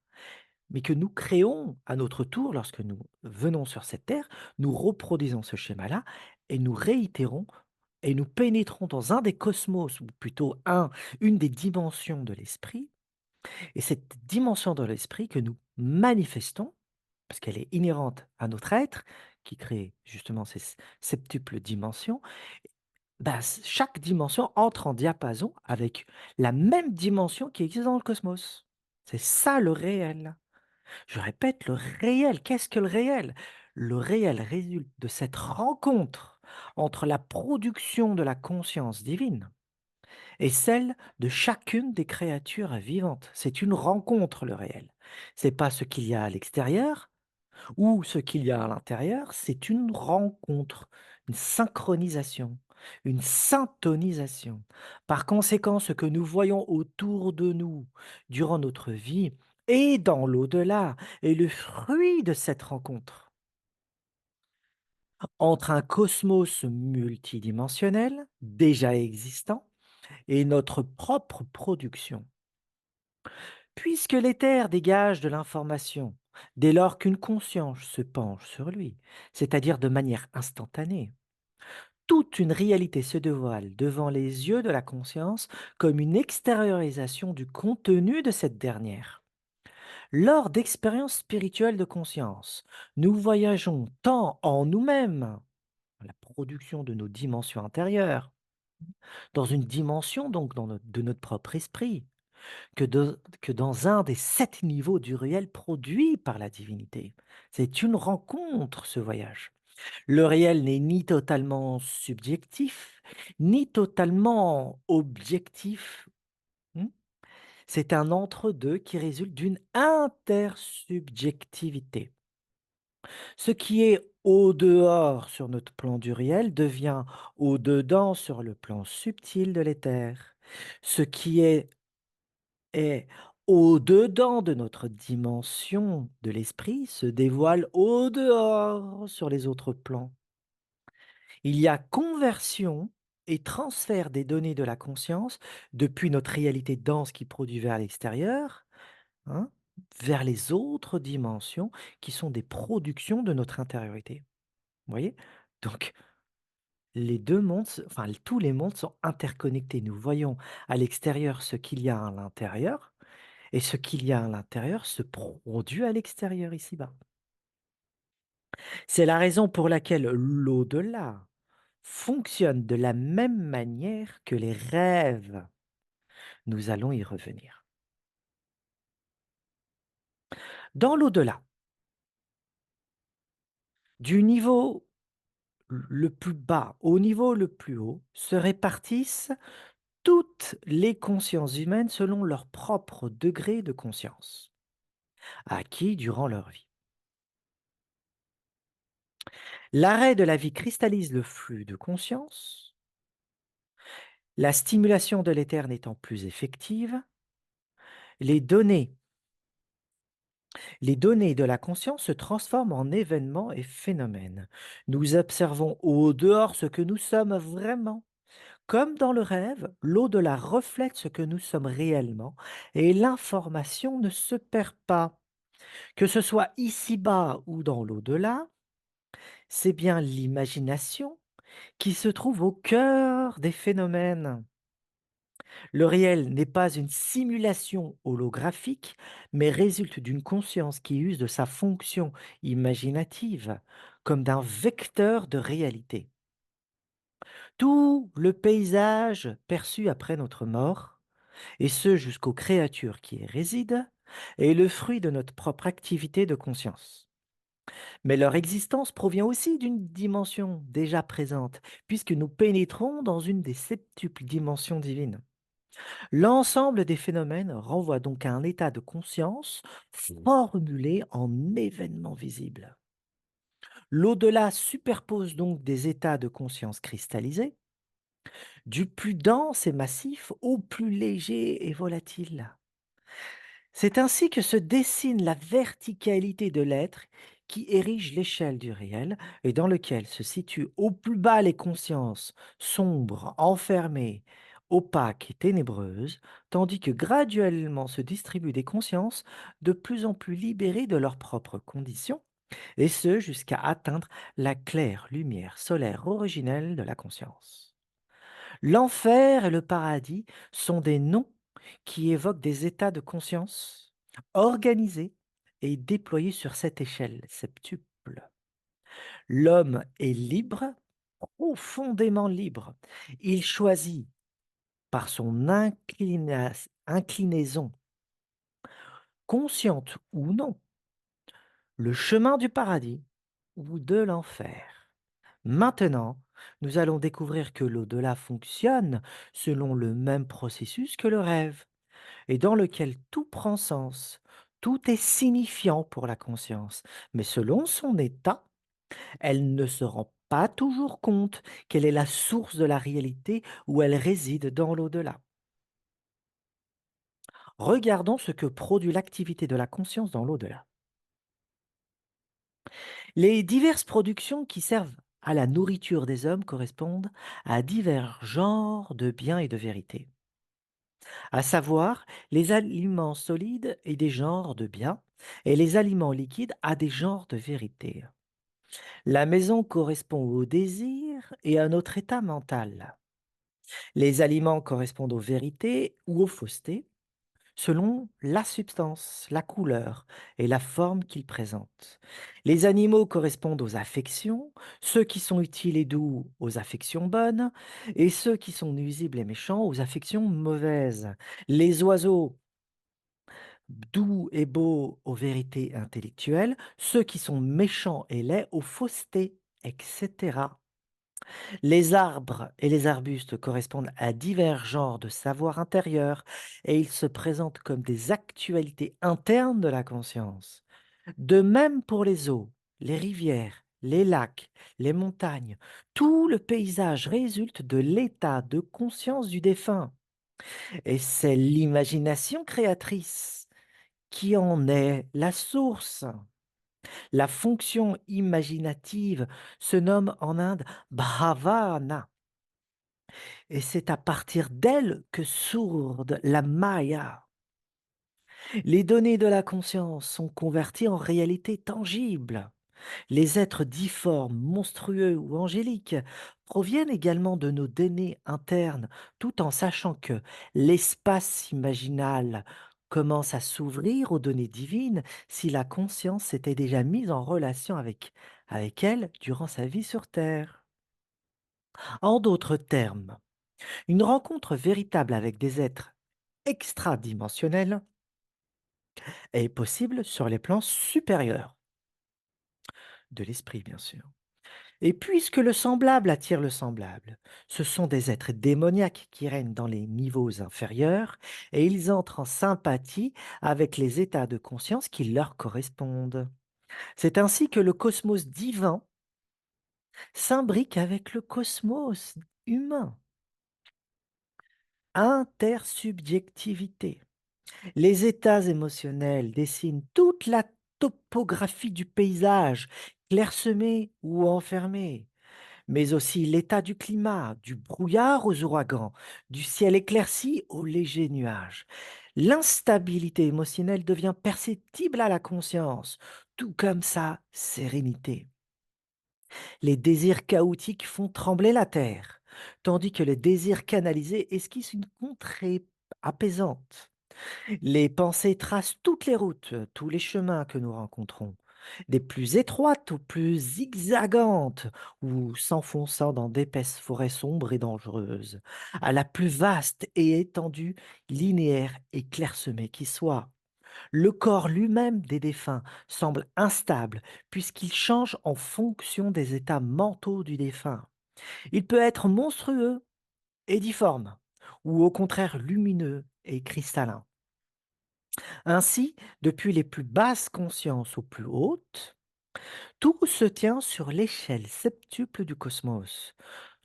mais que nous créons à notre tour lorsque nous venons sur cette terre, nous reproduisons ce schéma-là et nous réitérons et nous pénétrons dans un des cosmos, ou plutôt une des dimensions de l'esprit. Et cette dimension de l'esprit que nous manifestons, parce qu'elle est inhérente à notre être, qui crée justement ces septuples dimensions, bah, chaque dimension entre en diapason avec la même dimension qui existe dans le cosmos. C'est ça le réel. Je répète, le réel. Qu'est-ce que le réel? Le réel résulte de cette rencontre entre la production de la conscience divine et celle de chacune des créatures vivantes. C'est une rencontre, le réel. C'est pas ce qu'il y a à l'extérieur ou ce qu'il y a à l'intérieur, c'est une rencontre, une synchronisation, une syntonisation. Par conséquent, ce que nous voyons autour de nous durant notre vie et dans l'au-delà est le fruit de cette rencontre entre un cosmos multidimensionnel déjà existant et notre propre production. Puisque l'éther dégage de l'information dès lors qu'une conscience se penche sur lui, c'est-à-dire de manière instantanée, toute une réalité se dévoile devant les yeux de la conscience comme une extériorisation du contenu de cette dernière. Lors d'expériences spirituelles de conscience, nous voyageons tant en nous-mêmes, la production de nos dimensions intérieures, dans une dimension donc de notre propre esprit, que dans un des 7 niveaux du réel produit par la divinité. C'est une rencontre, ce voyage. Le réel n'est ni totalement subjectif, ni totalement objectif. Hmm. C'est un entre-deux qui résulte d'une intersubjectivité. Ce qui est au dehors sur notre plan du réel devient au dedans sur le plan subtil de l'éther. Ce qui est au-dedans de notre dimension de l'esprit se dévoile au-dehors sur les autres plans. Il y a conversion et transfert des données de la conscience depuis notre réalité dense qui produit vers l'extérieur, hein, vers les autres dimensions qui sont des productions de notre intériorité. Vous voyez? Donc, les deux mondes, enfin tous les mondes sont interconnectés. Nous voyons à l'extérieur ce qu'il y a à l'intérieur, et ce qu'il y a à l'intérieur se produit à l'extérieur ici-bas. C'est la raison pour laquelle l'au-delà fonctionne de la même manière que les rêves. Nous allons y revenir. Dans l'au-delà, du niveau le plus bas au niveau le plus haut, se répartissent toutes les consciences humaines selon leur propre degré de conscience, acquis durant leur vie. L'arrêt de la vie cristallise le flux de conscience. La stimulation de l'éther n'étant plus effective, les données, les données de la conscience se transforment en événements et phénomènes. Nous observons au dehors ce que nous sommes vraiment. Comme dans le rêve, l'au-delà reflète ce que nous sommes réellement et l'information ne se perd pas. Que ce soit ici-bas ou dans l'au-delà, c'est bien l'imagination qui se trouve au cœur des phénomènes. Le réel n'est pas une simulation holographique, mais résulte d'une conscience qui use de sa fonction imaginative comme d'un vecteur de réalité. Tout le paysage perçu après notre mort, et ce jusqu'aux créatures qui y résident, est le fruit de notre propre activité de conscience. Mais leur existence provient aussi d'une dimension déjà présente, puisque nous pénétrons dans une des septuples dimensions divines. L'ensemble des phénomènes renvoie donc à un état de conscience formulé en événements visibles. L'au-delà superpose donc des états de conscience cristallisés, du plus dense et massif au plus léger et volatile. C'est ainsi que se dessine la verticalité de l'être qui érige l'échelle du réel et dans lequel se situent au plus bas les consciences sombres, enfermées, opaques et ténébreuses, tandis que graduellement se distribuent des consciences de plus en plus libérées de leurs propres conditions, et ce jusqu'à atteindre la claire lumière solaire originelle de la conscience. L'enfer et le paradis sont des noms qui évoquent des états de conscience organisés et déployés sur cette échelle septuple. L'homme est libre, profondément libre. Il choisit par son inclinaison consciente ou non, le chemin du paradis ou de l'enfer. Maintenant, nous allons découvrir que l'au-delà fonctionne selon le même processus que le rêve, et dans lequel tout prend sens, tout est signifiant pour la conscience, mais selon son état, elle ne se rend pas toujours compte qu'elle est la source de la réalité ou elle réside dans l'au-delà. Regardons ce que produit l'activité de la conscience dans l'au-delà. Les diverses productions qui servent à la nourriture des hommes correspondent à divers genres de biens et de vérités, à savoir les aliments solides et des genres de biens, et les aliments liquides à des genres de vérités. La maison correspond au désir et à notre état mental. Les aliments correspondent aux vérités ou aux faussetés, selon la substance, la couleur et la forme qu'ils présentent. Les animaux correspondent aux affections, ceux qui sont utiles et doux aux affections bonnes, et ceux qui sont nuisibles et méchants aux affections mauvaises. Les oiseaux, doux et beaux aux vérités intellectuelles, ceux qui sont méchants et laids aux faussetés, etc. Les arbres et les arbustes correspondent à divers genres de savoir intérieur et ils se présentent comme des actualités internes de la conscience. De même pour les eaux, les rivières, les lacs, les montagnes, tout le paysage résulte de l'état de conscience du défunt. Et c'est l'imagination créatrice qui en est la source. La fonction imaginative se nomme en Inde bhavana. Et c'est à partir d'elle que sourde la Maya. Les données de la conscience sont converties en réalité tangible. Les êtres difformes, monstrueux ou angéliques proviennent également de nos données internes, tout en sachant que l'espace imaginal commence à s'ouvrir aux données divines si la conscience s'était déjà mise en relation avec elle durant sa vie sur Terre. En d'autres termes, une rencontre véritable avec des êtres extradimensionnels est possible sur les plans supérieurs de l'esprit, bien sûr. Et puisque le semblable attire le semblable, ce sont des êtres démoniaques qui règnent dans les niveaux inférieurs et ils entrent en sympathie avec les états de conscience qui leur correspondent. C'est ainsi que le cosmos divin s'imbrique avec le cosmos humain. Intersubjectivité. Les états émotionnels dessinent toute la topographie du paysage, clairsemé ou enfermé, mais aussi l'état du climat, du brouillard aux ouragans, du ciel éclairci aux légers nuages. L'instabilité émotionnelle devient perceptible à la conscience, tout comme sa sérénité. Les désirs chaotiques font trembler la terre, tandis que les désirs canalisés esquissent une contrée apaisante. Les pensées tracent toutes les routes, tous les chemins que nous rencontrons, des plus étroites aux plus zigzagantes, ou s'enfonçant dans d'épaisses forêts sombres et dangereuses, à la plus vaste et étendue, linéaire et clairsemée qui soit. Le corps lui-même des défunts semble instable puisqu'il change en fonction des états mentaux du défunt. Il peut être monstrueux et difforme, ou au contraire lumineux et cristallin. Ainsi, depuis les plus basses consciences aux plus hautes, tout se tient sur l'échelle septuple du cosmos.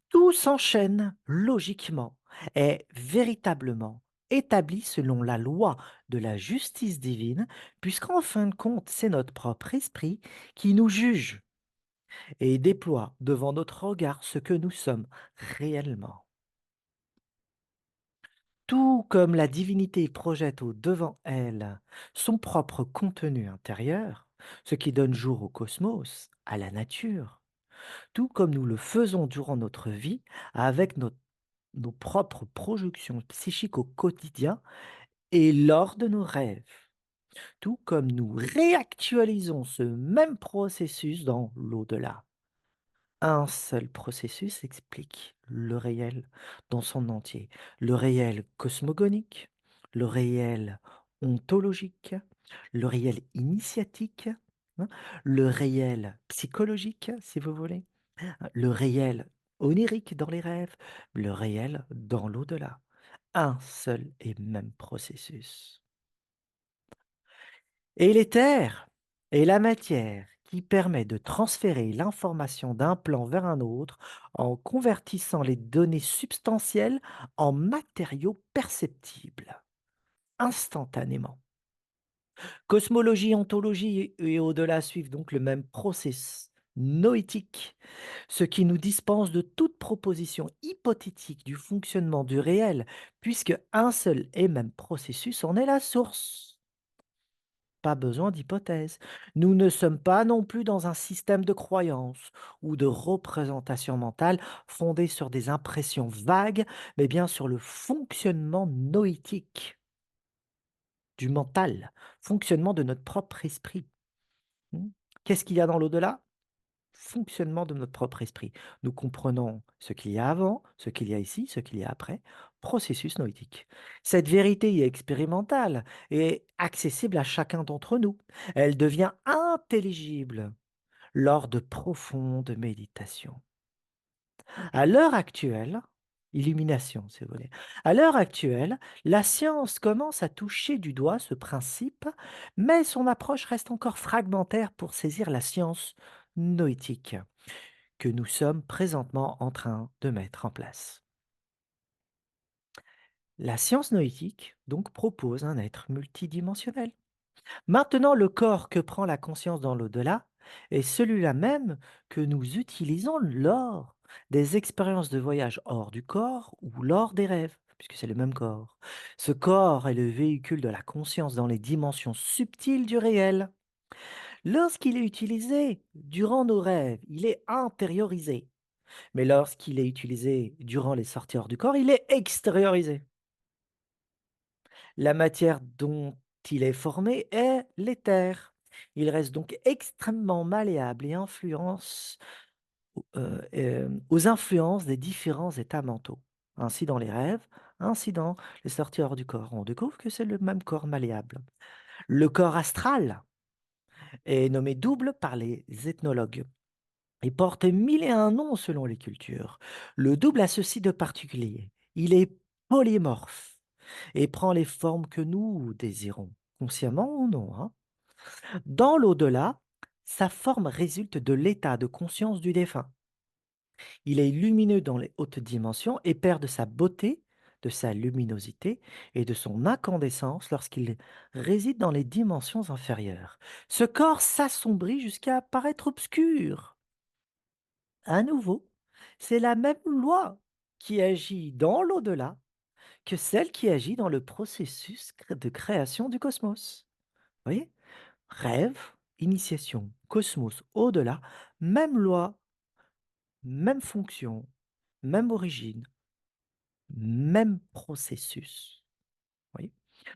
Tout s'enchaîne logiquement, est véritablement établi selon la loi de la justice divine, puisqu'en fin de compte, c'est notre propre esprit qui nous juge et déploie devant notre regard ce que nous sommes réellement. Tout comme la divinité projette au devant elle son propre contenu intérieur, ce qui donne jour au cosmos, à la nature, tout comme nous le faisons durant notre vie avec nos propres projections psychiques au quotidien et lors de nos rêves, tout comme nous réactualisons ce même processus dans l'au-delà. Un seul processus explique le réel dans son entier. Le réel cosmogonique, le réel ontologique, le réel initiatique, hein, le réel psychologique, si vous voulez, le réel onirique dans les rêves, le réel dans l'au-delà. Un seul et même processus. Et l'éther est la matière qui permet de transférer l'information d'un plan vers un autre en convertissant les données substantielles en matériaux perceptibles, instantanément. Cosmologie, ontologie et au-delà suivent donc le même processus noétique, ce qui nous dispense de toute proposition hypothétique du fonctionnement du réel, puisque un seul et même processus en est la source. Pas besoin d'hypothèse. Nous ne sommes pas non plus dans un système de croyances ou de représentations mentales fondées sur des impressions vagues, mais bien sur le fonctionnement noétique du mental, fonctionnement de notre propre esprit. Hmm. Qu'est-ce qu'il y a dans l'au-delà? Fonctionnement de notre propre esprit. Nous comprenons ce qu'il y a avant, ce qu'il y a ici, ce qu'il y a après. Processus noétique. Cette vérité est expérimentale et accessible à chacun d'entre nous. Elle devient intelligible lors de profondes méditations. À l'heure actuelle, illumination si vous voulez, à l'heure actuelle, la science commence à toucher du doigt ce principe, mais son approche reste encore fragmentaire pour saisir la science noétique que nous sommes présentement en train de mettre en place. La science noétique donc propose un être multidimensionnel. Maintenant, le corps que prend la conscience dans l'au-delà est celui-là même que nous utilisons lors des expériences de voyage hors du corps ou lors des rêves, puisque c'est le même corps. Ce corps est le véhicule de la conscience dans les dimensions subtiles du réel. Lorsqu'il est utilisé durant nos rêves, il est intériorisé. Mais lorsqu'il est utilisé durant les sorties hors du corps, il est extériorisé. La matière dont il est formé est l'éther. Il reste donc extrêmement malléable et aux influences des différents états mentaux. Ainsi dans les rêves, ainsi dans les sorties hors du corps. On découvre que c'est le même corps malléable. Le corps astral est nommé double par les ethnologues. Il porte mille et un noms selon les cultures. Le double a ceci de particulier. Il est polymorphe et prend les formes que nous désirons, consciemment ou non, hein. Dans l'au-delà, sa forme résulte de l'état de conscience du défunt. Il est lumineux dans les hautes dimensions et perd de sa beauté, de sa luminosité et de son incandescence lorsqu'il réside dans les dimensions inférieures. Ce corps s'assombrit jusqu'à paraître obscur. À nouveau, c'est la même loi qui agit dans l'au-delà que celle qui agit dans le processus de création du cosmos. Vous voyez? Rêve, initiation, cosmos, au-delà, même loi, même fonction, même origine, même processus. Vous voyez?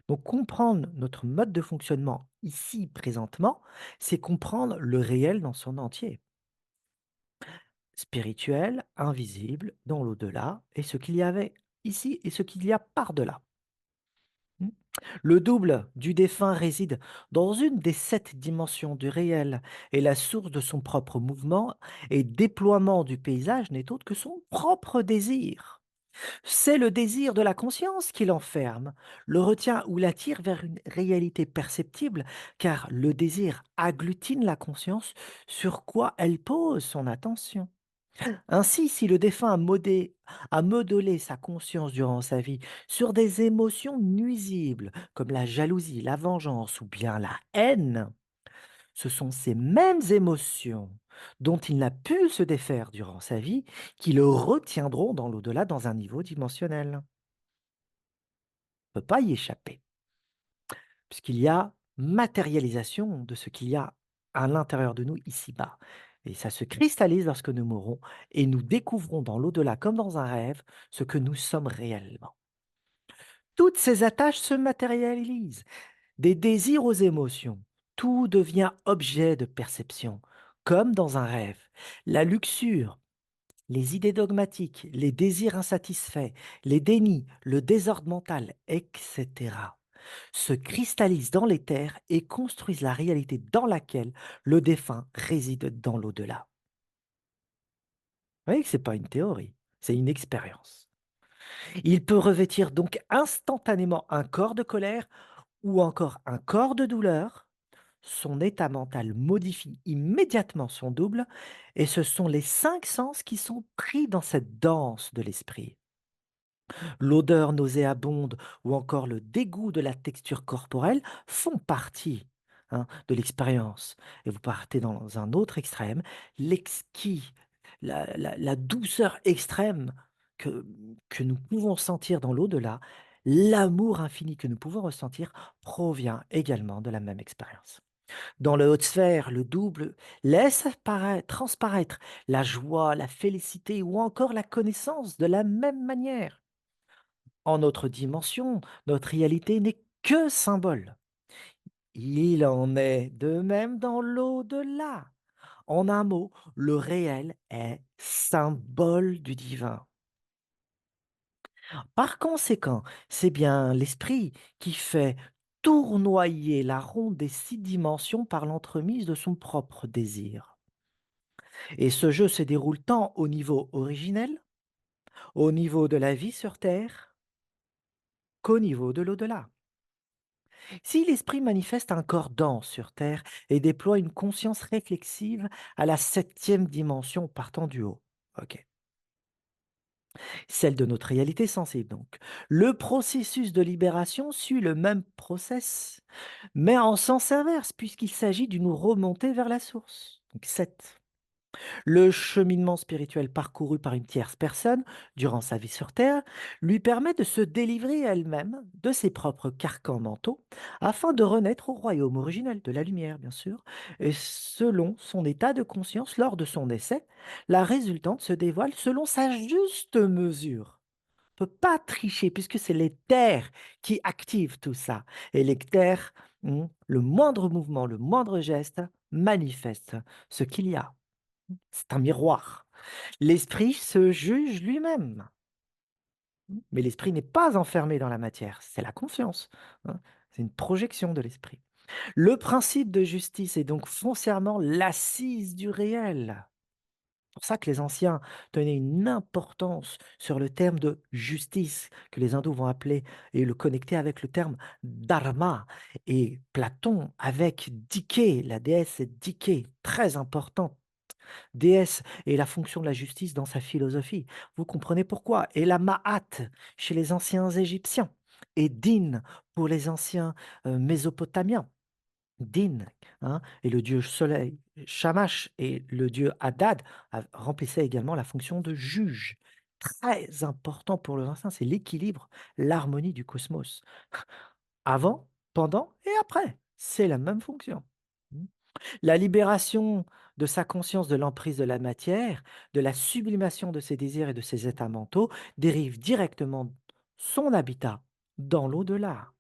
Donc comprendre notre mode de fonctionnement ici, présentement, c'est comprendre le réel dans son entier. Spirituel, invisible, dans l'au-delà, et ce qu'il y avait ici et ce qu'il y a par-delà. Hmm. Le double du défunt réside dans une des 7 dimensions du réel, et la source de son propre mouvement et déploiement du paysage n'est autre que son propre désir. C'est le désir de la conscience qui l'enferme, le retient ou l'attire vers une réalité perceptible, car le désir agglutine la conscience sur quoi elle pose son attention. Ainsi, si le défunt a modelé sa conscience durant sa vie sur des émotions nuisibles, comme la jalousie, la vengeance ou bien la haine, ce sont ces mêmes émotions dont il n'a pu se défaire durant sa vie qui le retiendront dans l'au-delà dans un niveau dimensionnel. On ne peut pas y échapper, puisqu'il y a matérialisation de ce qu'il y a à l'intérieur de nous ici-bas. Et ça se cristallise lorsque nous mourrons et nous découvrons dans l'au-delà, comme dans un rêve, ce que nous sommes réellement. Toutes ces attaches se matérialisent, des désirs aux émotions. Tout devient objet de perception, comme dans un rêve. La luxure, les idées dogmatiques, les désirs insatisfaits, les dénis, le désordre mental, etc. se cristallisent dans l'éther et construisent la réalité dans laquelle le défunt réside dans l'au-delà. Vous voyez que ce n'est pas une théorie, c'est une expérience. Il peut revêtir donc instantanément un corps de colère ou encore un corps de douleur. Son état mental modifie immédiatement son double et ce sont les 5 sens qui sont pris dans cette danse de l'esprit. L'odeur nauséabonde ou encore le dégoût de la texture corporelle font partie, de l'expérience. Et vous partez dans un autre extrême, l'exquis, la douceur extrême que nous pouvons sentir dans l'au-delà, l'amour infini que nous pouvons ressentir provient également de la même expérience. Dans le haute sphère, le double laisse transparaître la joie, la félicité ou encore la connaissance de la même manière. En notre dimension, notre réalité n'est que symbole. Il en est de même dans l'au-delà. En un mot, le réel est symbole du divin. Par conséquent, c'est bien l'esprit qui fait tournoyer la ronde des 6 dimensions par l'entremise de son propre désir. Et ce jeu se déroule tant au niveau originel, au niveau de la vie sur Terre, qu'au niveau de l'au-delà. Si l'esprit manifeste un corps dense sur Terre et déploie une conscience réflexive à la 7e dimension partant du haut, ok, celle de notre réalité sensible donc. Le processus de libération suit le même process, mais en sens inverse, puisqu'il s'agit d'une remontée vers la source. Donc 7. Le cheminement spirituel parcouru par une tierce personne durant sa vie sur Terre lui permet de se délivrer elle-même de ses propres carcans mentaux afin de renaître au royaume originel de la lumière, bien sûr, et selon son état de conscience lors de son essai, la résultante se dévoile selon sa juste mesure. On ne peut pas tricher puisque c'est l'éther qui active tout ça. Et l'éther, le moindre mouvement, le moindre geste manifeste ce qu'il y a. C'est un miroir. L'esprit se juge lui-même, mais l'esprit n'est pas enfermé dans la matière, c'est la conscience, c'est une projection de l'esprit. Le principe de justice est donc foncièrement l'assise du réel. C'est pour ça que les anciens tenaient une importance sur le terme de justice, que les hindous vont appeler et le connecter avec le terme dharma. Et Platon avec Dike, la déesse Dike, très important déesse et la fonction de la justice dans sa philosophie. Vous comprenez pourquoi. Et la Ma'at chez les anciens Égyptiens et Din pour les anciens Mésopotamiens. Din et le dieu soleil, Shamash et le dieu Haddad remplissaient également la fonction de juge. Très important pour les anciens, c'est l'équilibre, l'harmonie du cosmos. Avant, pendant et après, c'est la même fonction. La libération de sa conscience de l'emprise de la matière, de la sublimation de ses désirs et de ses états mentaux, dérive directement son habitat dans l'au-delà.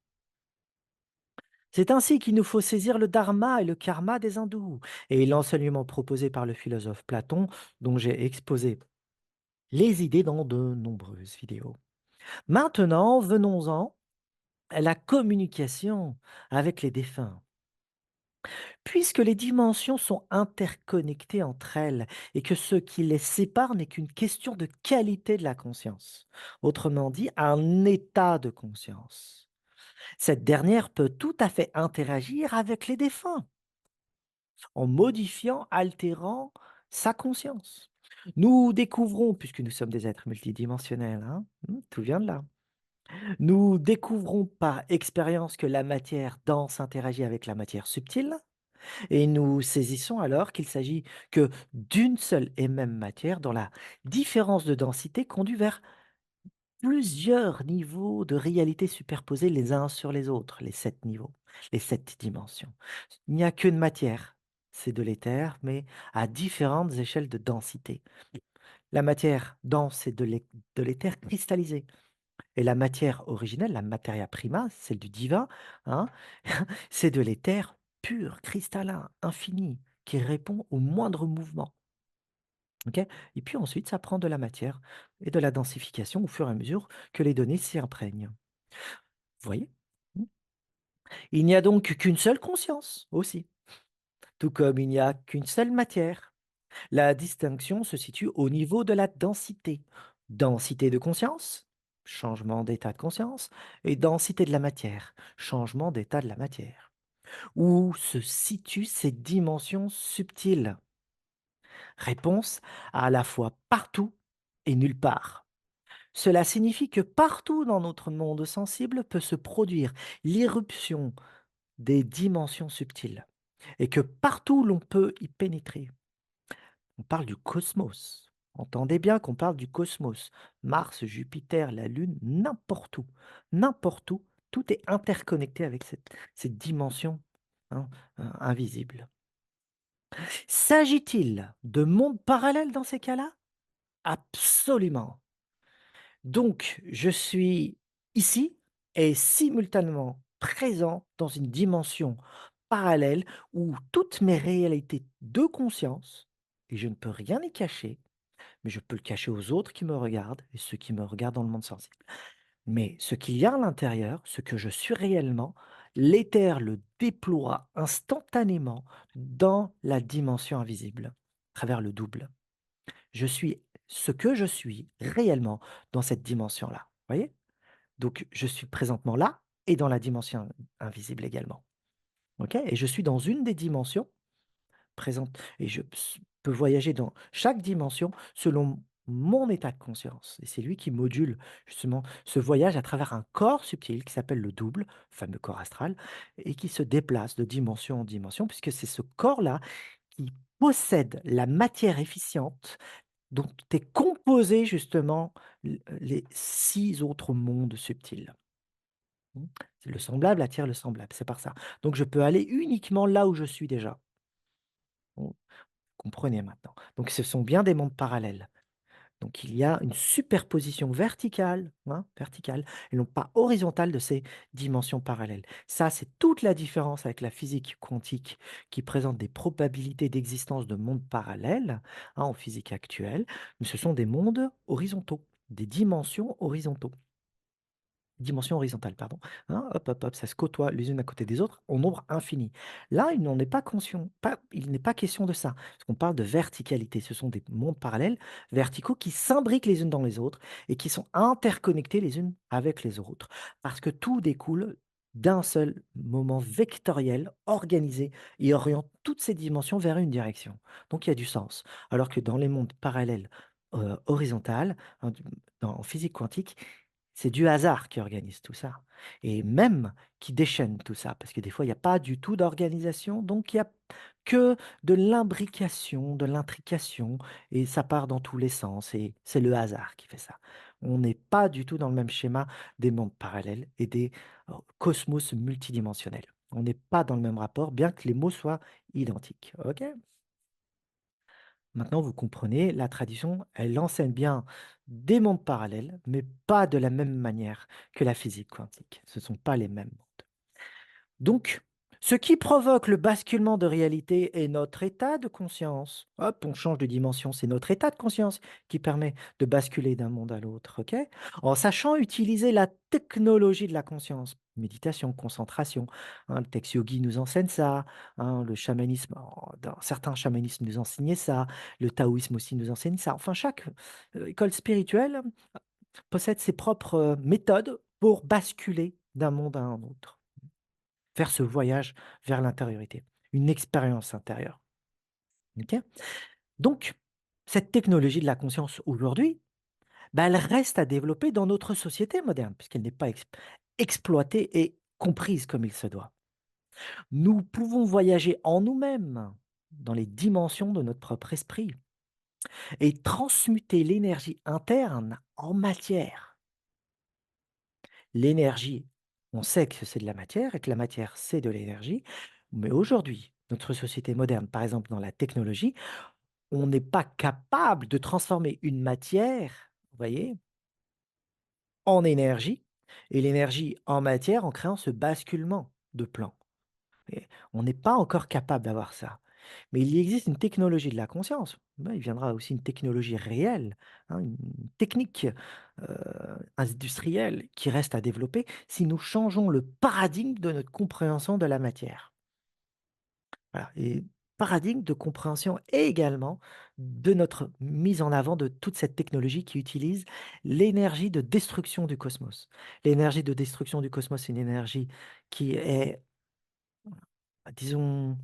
C'est ainsi qu'il nous faut saisir le dharma et le karma des hindous et l'enseignement proposé par le philosophe Platon, dont j'ai exposé les idées dans de nombreuses vidéos. Maintenant, venons-en à la communication avec les défunts. Puisque les dimensions sont interconnectées entre elles et que ce qui les sépare n'est qu'une question de qualité de la conscience, autrement dit, un état de conscience. Cette dernière peut tout à fait interagir avec les défunts en modifiant, altérant sa conscience. Nous découvrons, puisque nous sommes des êtres multidimensionnels, tout vient de là, nous découvrons par expérience que la matière dense interagit avec la matière subtile, et nous saisissons alors qu'il s'agit que d'une seule et même matière dont la différence de densité conduit vers plusieurs niveaux de réalité superposés les uns sur les autres, les 7 niveaux, les 7 dimensions. Il n'y a qu'une matière, c'est de l'éther, mais à différentes échelles de densité. La matière dense, c'est de l'éther cristallisé. Et la matière originelle, la materia prima, celle du divin, hein, c'est de l'éther pur, cristallin, infini, qui répond au moindre mouvement. Ok. Et puis ensuite, ça prend de la matière et de la densification au fur et à mesure que les données s'y imprègnent. Vous voyez? Il n'y a donc qu'une seule conscience aussi, tout comme il n'y a qu'une seule matière. La distinction se situe au niveau de la densité. Densité de conscience, changement d'état de conscience, et densité de la matière, changement d'état de la matière. Où se situent ces dimensions subtiles? Réponse: à la fois partout et nulle part. Cela signifie que partout dans notre monde sensible peut se produire l'irruption des dimensions subtiles et que partout l'on peut y pénétrer. On parle du cosmos. Entendez bien qu'on parle du cosmos. Mars, Jupiter, la Lune, n'importe où, tout est interconnecté avec cette dimension, hein, invisible. S'agit-il de mondes parallèles dans ces cas-là? Absolument. Donc, je suis ici et simultanément présent dans une dimension parallèle où toutes mes réalités de conscience, et je ne peux rien y cacher, mais je peux le cacher aux autres qui me regardent et ceux qui me regardent dans le monde sensible. Mais ce qu'il y a à l'intérieur, ce que je suis réellement, l'éther le déploie instantanément dans la dimension invisible, à travers le double. Je suis ce que je suis réellement dans cette dimension-là. Voyez? Donc, je suis présentement là et dans la dimension invisible également. OK? Et je suis dans une des dimensions présente et peux voyager dans chaque dimension selon mon état de conscience et c'est lui qui module justement ce voyage à travers un corps subtil qui s'appelle le double, le fameux corps astral et qui se déplace de dimension en dimension puisque c'est ce corps-là qui possède la matière efficiente dont est composé justement les 6 autres mondes subtils. Mmh. Le semblable attire le semblable, c'est par ça. Donc je peux aller uniquement là où je suis déjà. Vous comprenez maintenant. Donc ce sont bien des mondes parallèles. Donc il y a une superposition verticale, hein, verticale et non pas horizontale de ces dimensions parallèles. Ça, c'est toute la différence avec la physique quantique qui présente des probabilités d'existence de mondes parallèles, hein, en physique actuelle, mais ce sont des mondes horizontaux, des dimensions horizontaux. Dimension horizontale, pardon, hein, hop, hop, hop, ça se côtoie les unes à côté des autres en nombre infini. Là, il n'en est pas conscient, il n'est pas question de ça, parce qu'on parle de verticalité. Ce sont des mondes parallèles, verticaux, qui s'imbriquent les unes dans les autres et qui sont interconnectés les unes avec les autres, parce que tout découle d'un seul moment vectoriel organisé et oriente toutes ces dimensions vers une direction. Donc il y a du sens. Alors que dans les mondes parallèles horizontales, hein, en physique quantique, c'est du hasard qui organise tout ça et même qui déchaîne tout ça, parce que des fois, il y a pas du tout d'organisation, donc il y a que de l'imbrication, de l'intrication et ça part dans tous les sens et c'est le hasard qui fait ça. On n'est pas du tout dans le même schéma des mondes parallèles et des, cosmos multidimensionnels. On n'est pas dans le même rapport, bien que les mots soient identiques, OK? Maintenant, vous comprenez, la tradition, elle enseigne bien des mondes parallèles, mais pas de la même manière que la physique quantique. Ce ne sont pas les mêmes mondes. Donc, ce qui provoque le basculement de réalité est notre état de conscience. Hop, on change de dimension, c'est notre état de conscience qui permet de basculer d'un monde à l'autre, ok? En sachant utiliser la technologie de la conscience, méditation, concentration, hein, le texte yogi nous enseigne ça, hein, le chamanisme, dans certains chamanismes nous enseignaient ça, le taoïsme aussi nous enseigne ça. Enfin, chaque école spirituelle possède ses propres méthodes pour basculer d'un monde à un autre. Faire ce voyage vers l'intériorité, une expérience intérieure. OK? Donc, cette technologie de la conscience aujourd'hui, bah, elle reste à développer dans notre société moderne, puisqu'elle n'est pas exploitée et comprise comme il se doit. Nous pouvons voyager en nous-mêmes, dans les dimensions de notre propre esprit, et transmuter l'énergie interne en matière. L'énergie, on sait que c'est de la matière et que la matière, c'est de l'énergie. Mais aujourd'hui, notre société moderne, par exemple dans la technologie, on n'est pas capable de transformer une matière, vous voyez, en énergie et l'énergie en matière en créant ce basculement de plan. Et on n'est pas encore capable d'avoir ça. Mais il y existe une technologie de la conscience. Ben, il viendra aussi une technologie réelle, hein, une technique industrielle qui reste à développer si nous changeons le paradigme de notre compréhension de la matière. Voilà, et paradigme de compréhension et également de notre mise en avant de toute cette technologie qui utilise l'énergie de destruction du cosmos. L'énergie de destruction du cosmos, c'est une énergie qui est, disons,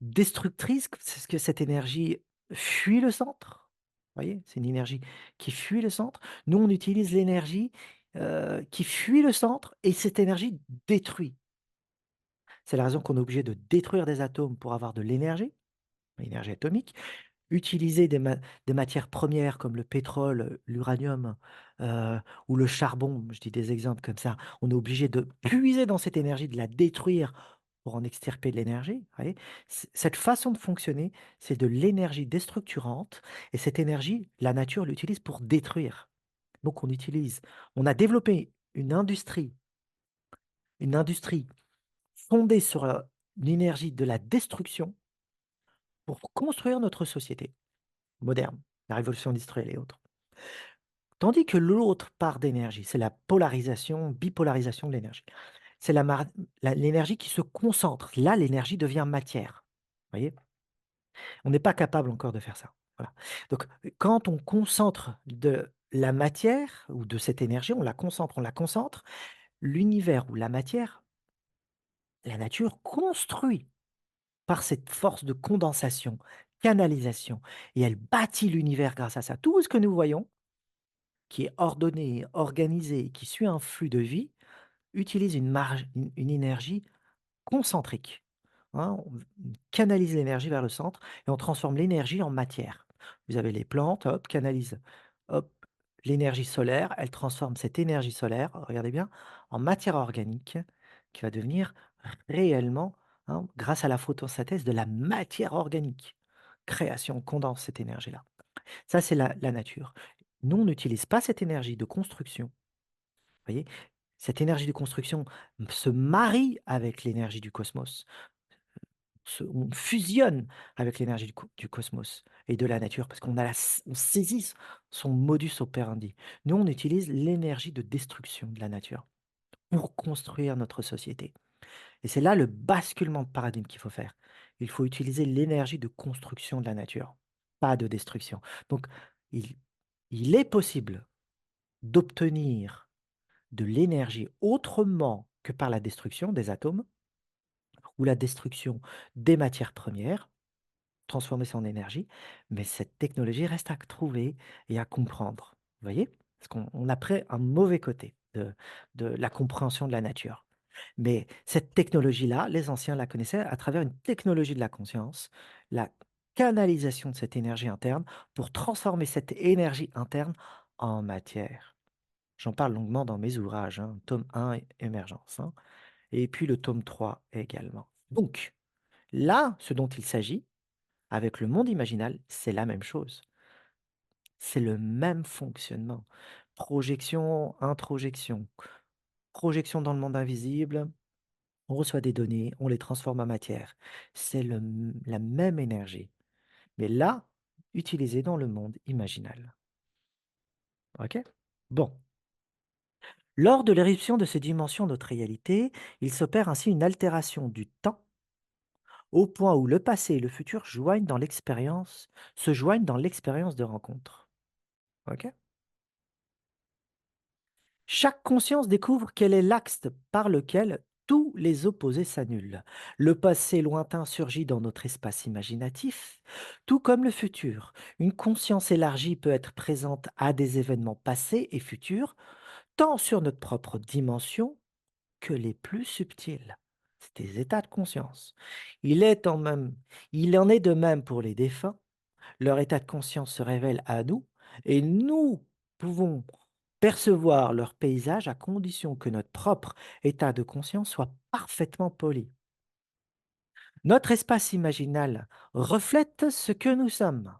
destructrice, parce que cette énergie fuit le centre. Vous voyez? C'est une énergie qui fuit le centre. Nous, on utilise l'énergie, qui fuit le centre et cette énergie détruit. C'est la raison qu'on est obligé de détruire des atomes pour avoir de l'énergie atomique. Utiliser des matières premières comme le pétrole, l'uranium, heu, ou le charbon, je dis des exemples comme ça. On est obligé de puiser dans cette énergie, de la détruire pour en extirper de l'énergie, vous voyez? Cette façon de fonctionner, c'est de l'énergie déstructurante et cette énergie, la nature l'utilise pour détruire. Donc on a développé une industrie fondée sur, une énergie de la destruction pour construire notre société moderne, la révolution industrielle et autres. Tandis que l'autre part d'énergie, c'est la bipolarisation de l'énergie. C'est l'énergie qui se concentre. Là, l'énergie devient matière. Vous voyez? On n'est pas capable encore de faire ça. Voilà. Donc, quand on concentre de la matière ou de cette énergie, on la concentre, l'univers ou la matière, la nature construit par cette force de condensation, canalisation, et elle bâtit l'univers grâce à ça. Tout ce que nous voyons, qui est ordonné, organisé, qui suit un flux de vie, utilise une énergie concentrique, hein. On canalise l'énergie vers le centre et on transforme l'énergie en matière. Vous avez les plantes, hop, canalisent, hop, l'énergie solaire, elle transforme cette énergie solaire, regardez bien, en matière organique qui va devenir réellement, hein, grâce à la photosynthèse, de la matière organique. Création, on condense cette énergie-là. Ça, c'est la nature. Nous, on n'utilise pas cette énergie de construction, vous voyez? Cette énergie de construction se marie avec l'énergie du cosmos. On fusionne avec l'énergie du cosmos et de la nature parce on saisit son modus operandi. Nous, on utilise l'énergie de destruction de la nature pour construire notre société. Et c'est là le basculement de paradigme qu'il faut faire. Il faut utiliser l'énergie de construction de la nature, pas de destruction. Donc, il, il est possible d'obtenir de l'énergie autrement que par la destruction des atomes ou la destruction des matières premières, transformer ça en énergie, mais cette technologie reste à trouver et à comprendre. Vous voyez? Parce qu'on a pris un mauvais côté de la compréhension de la nature. Mais cette technologie-là, les anciens la connaissaient à travers une technologie de la conscience, la canalisation de cette énergie interne pour transformer cette énergie interne en matière. J'en parle longuement dans mes ouvrages, hein, tome 1 Émergence, hein, et puis le tome 3 également. Donc, là, ce dont il s'agit, avec le monde imaginal, c'est la même chose. C'est le même fonctionnement. Projection, introjection, projection dans le monde invisible, on reçoit des données, on les transforme en matière. C'est la même énergie, mais là, utilisée dans le monde imaginal. OK? Bon. Lors de l'éruption de ces dimensions de notre réalité, il s'opère ainsi une altération du temps au point où le passé et le futur se joignent dans l'expérience de rencontre. OK? Chaque conscience découvre quel est l'axe par lequel tous les opposés s'annulent. Le passé lointain surgit dans notre espace imaginatif, tout comme le futur. Une conscience élargie peut être présente à des événements passés et futurs, tant sur notre propre dimension que les plus subtils. C'est des états de conscience. Il en est de même pour les défunts. Leur état de conscience se révèle à nous et nous pouvons percevoir leur paysage à condition que notre propre état de conscience soit parfaitement poli. Notre espace imaginal reflète ce que nous sommes.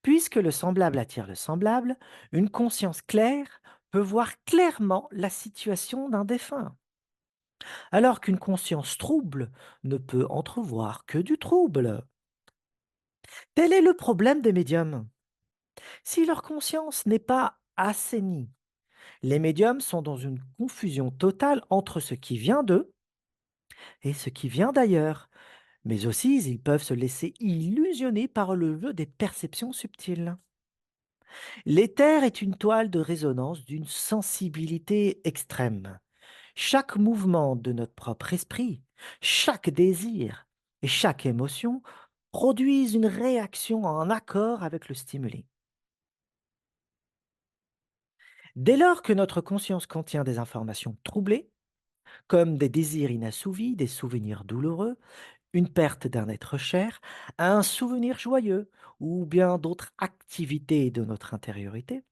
Puisque le semblable attire le semblable, une conscience claire peut voir clairement la situation d'un défunt. alors qu'une conscience trouble ne peut entrevoir que du trouble. Tel est le problème des médiums. Si leur conscience n'est pas assainie, les médiums sont dans une confusion totale entre ce qui vient d'eux et ce qui vient d'ailleurs, mais aussi ils peuvent se laisser illusionner par le jeu des perceptions subtiles. L'éther est une toile de résonance d'une sensibilité extrême. Chaque mouvement de notre propre esprit, chaque désir et chaque émotion produisent une réaction en accord avec le stimulé. Dès lors que notre conscience contient des informations troublées, comme des désirs inassouvis, des souvenirs douloureux, une perte d'un être cher, un souvenir joyeux ou bien d'autres activités de notre intériorité,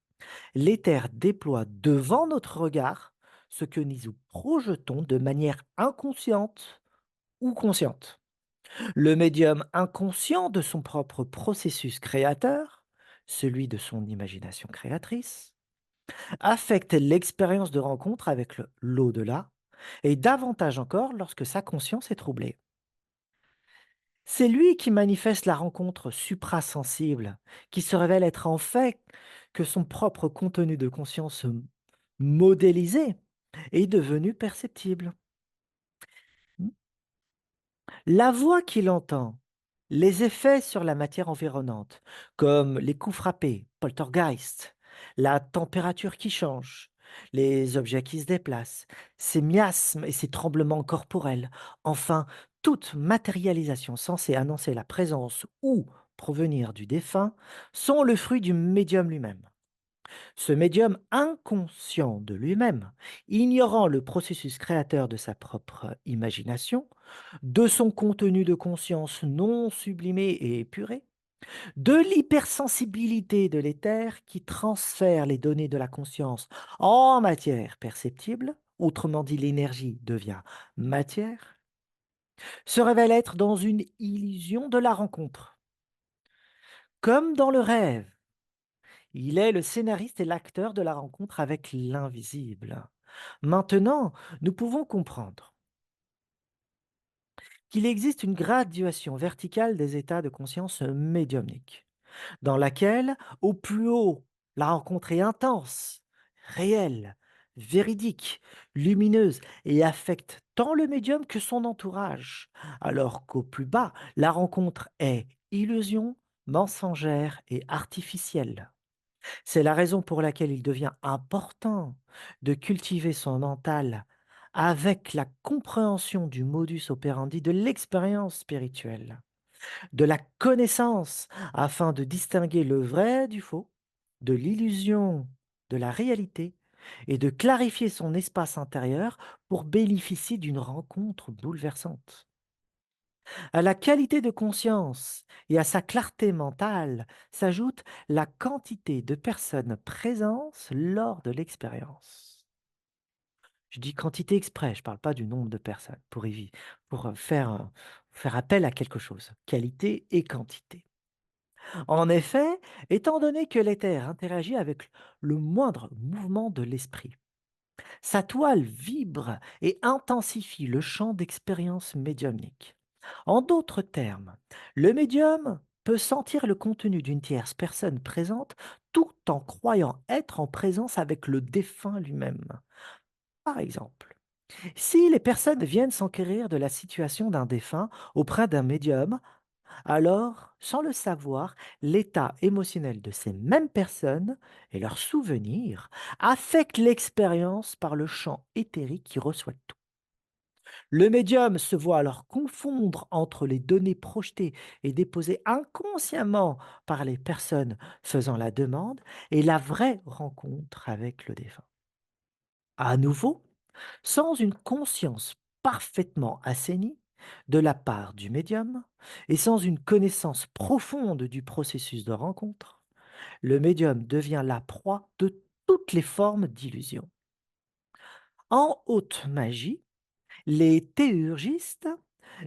l'éther déploie devant notre regard ce que nous projetons de manière inconsciente ou consciente. Le médium inconscient de son propre processus créateur, celui de son imagination créatrice, affecte l'expérience de rencontre avec l'au-delà et davantage encore lorsque sa conscience est troublée. C'est lui qui manifeste la rencontre suprasensible, qui se révèle être en fait que son propre contenu de conscience modélisé est devenu perceptible. La voix qu'il entend, les effets sur la matière environnante, comme les coups frappés, poltergeist, la température qui change, les objets qui se déplacent, ces miasmes et ces tremblements corporels, enfin toute matérialisation censée annoncer la présence ou provenir du défunt, sont le fruit du médium lui-même. Ce médium inconscient de lui-même, ignorant le processus créateur de sa propre imagination, de son contenu de conscience non sublimé et épuré, de l'hypersensibilité de l'éther qui transfère les données de la conscience en matière perceptible, autrement dit l'énergie devient matière, se révèle être dans une illusion de la rencontre. Comme dans le rêve, il est le scénariste et l'acteur de la rencontre avec l'invisible. Maintenant, nous pouvons comprendre qu'il existe une graduation verticale des états de conscience médiumnique, dans laquelle, au plus haut, la rencontre est intense, réelle, véridique, lumineuse et affecte tant le médium que son entourage, alors qu'au plus bas, la rencontre est illusion, mensongère et artificielle. C'est la raison pour laquelle il devient important de cultiver son mental avec la compréhension du modus operandi de l'expérience spirituelle, de la connaissance, afin de distinguer le vrai du faux, de l'illusion de la réalité, et de clarifier son espace intérieur pour bénéficier d'une rencontre bouleversante. À la qualité de conscience et à sa clarté mentale s'ajoute la quantité de personnes présentes lors de l'expérience. Je dis quantité exprès, je ne parle pas du nombre de personnes pour faire appel à quelque chose, qualité et quantité. En effet, étant donné que l'éther interagit avec le moindre mouvement de l'esprit, sa toile vibre et intensifie le champ d'expérience médiumnique. En d'autres termes, le médium peut sentir le contenu d'une tierce personne présente tout en croyant être en présence avec le défunt lui-même. Par exemple, si les personnes viennent s'enquérir de la situation d'un défunt auprès d'un médium, alors, sans le savoir, l'état émotionnel de ces mêmes personnes et leurs souvenirs affectent l'expérience par le champ éthérique qui reçoit tout. Le médium se voit alors confondre entre les données projetées et déposées inconsciemment par les personnes faisant la demande et la vraie rencontre avec le défunt. À nouveau, sans une conscience parfaitement assainie de la part du médium et sans une connaissance profonde du processus de rencontre, le médium devient la proie de toutes les formes d'illusion. En haute magie, les théurgistes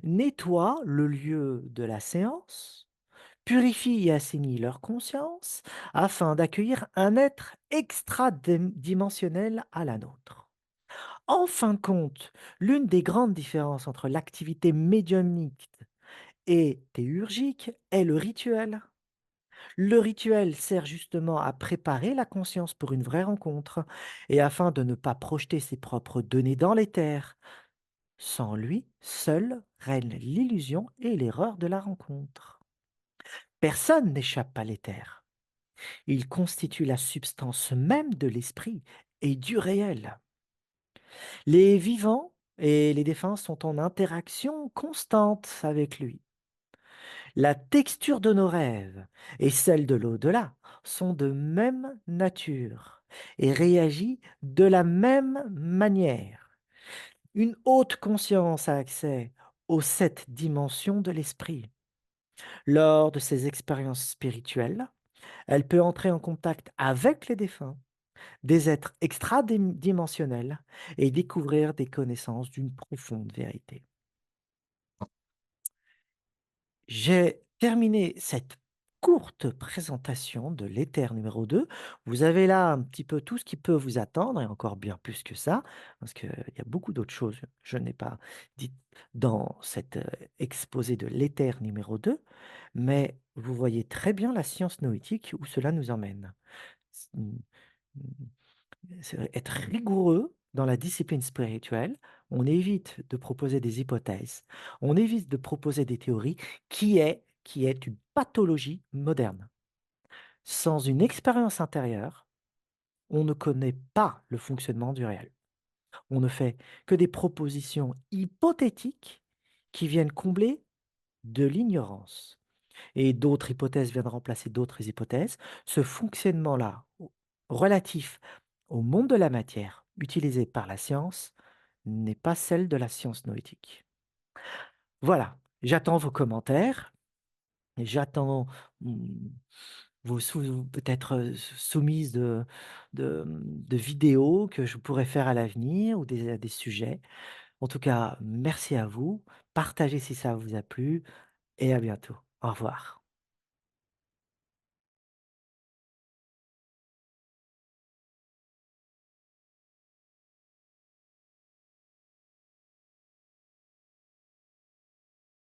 nettoient le lieu de la séance, purifient et assainissent leur conscience afin d'accueillir un être extradimensionnel à la nôtre. En fin de compte, l'une des grandes différences entre l'activité médiumnique et théurgique est le rituel. Le rituel sert justement à préparer la conscience pour une vraie rencontre et afin de ne pas projeter ses propres données dans l'éther. Sans lui, seul règne l'illusion et l'erreur de la rencontre. Personne n'échappe à l'éther. Il constitue la substance même de l'esprit et du réel. Les vivants et les défunts sont en interaction constante avec lui. La texture de nos rêves et celle de l'au-delà sont de même nature et réagit de la même manière. Une haute conscience a accès aux 7 dimensions de l'esprit. Lors de ses expériences spirituelles, elle peut entrer en contact avec les défunts, des êtres extradimensionnels et découvrir des connaissances d'une profonde vérité. J'ai terminé cette courte présentation de l'éther numéro 2. Vous avez là un petit peu tout ce qui peut vous attendre et encore bien plus que ça, parce qu'il y a beaucoup d'autres choses que je n'ai pas dites dans cet exposé de l'éther numéro 2, mais vous voyez très bien la science noétique où cela nous emmène. S- mm, mm, c'est être rigoureux dans la discipline spirituelle, on évite de proposer des hypothèses, on évite de proposer des théories qui est une pathologie moderne. Sans une expérience intérieure, on ne connaît pas le fonctionnement du réel. On ne fait que des propositions hypothétiques qui viennent combler de l'ignorance. Et d'autres hypothèses viennent remplacer d'autres hypothèses. Ce fonctionnement-là, relatif au monde de la matière, utilisé par la science, n'est pas celle de la science noétique. Voilà, j'attends vos commentaires, et j'attends vos peut-être soumises de vidéos que je pourrais faire à l'avenir ou des sujets. En tout cas, merci à vous. Partagez si ça vous a plu et à bientôt. Au revoir.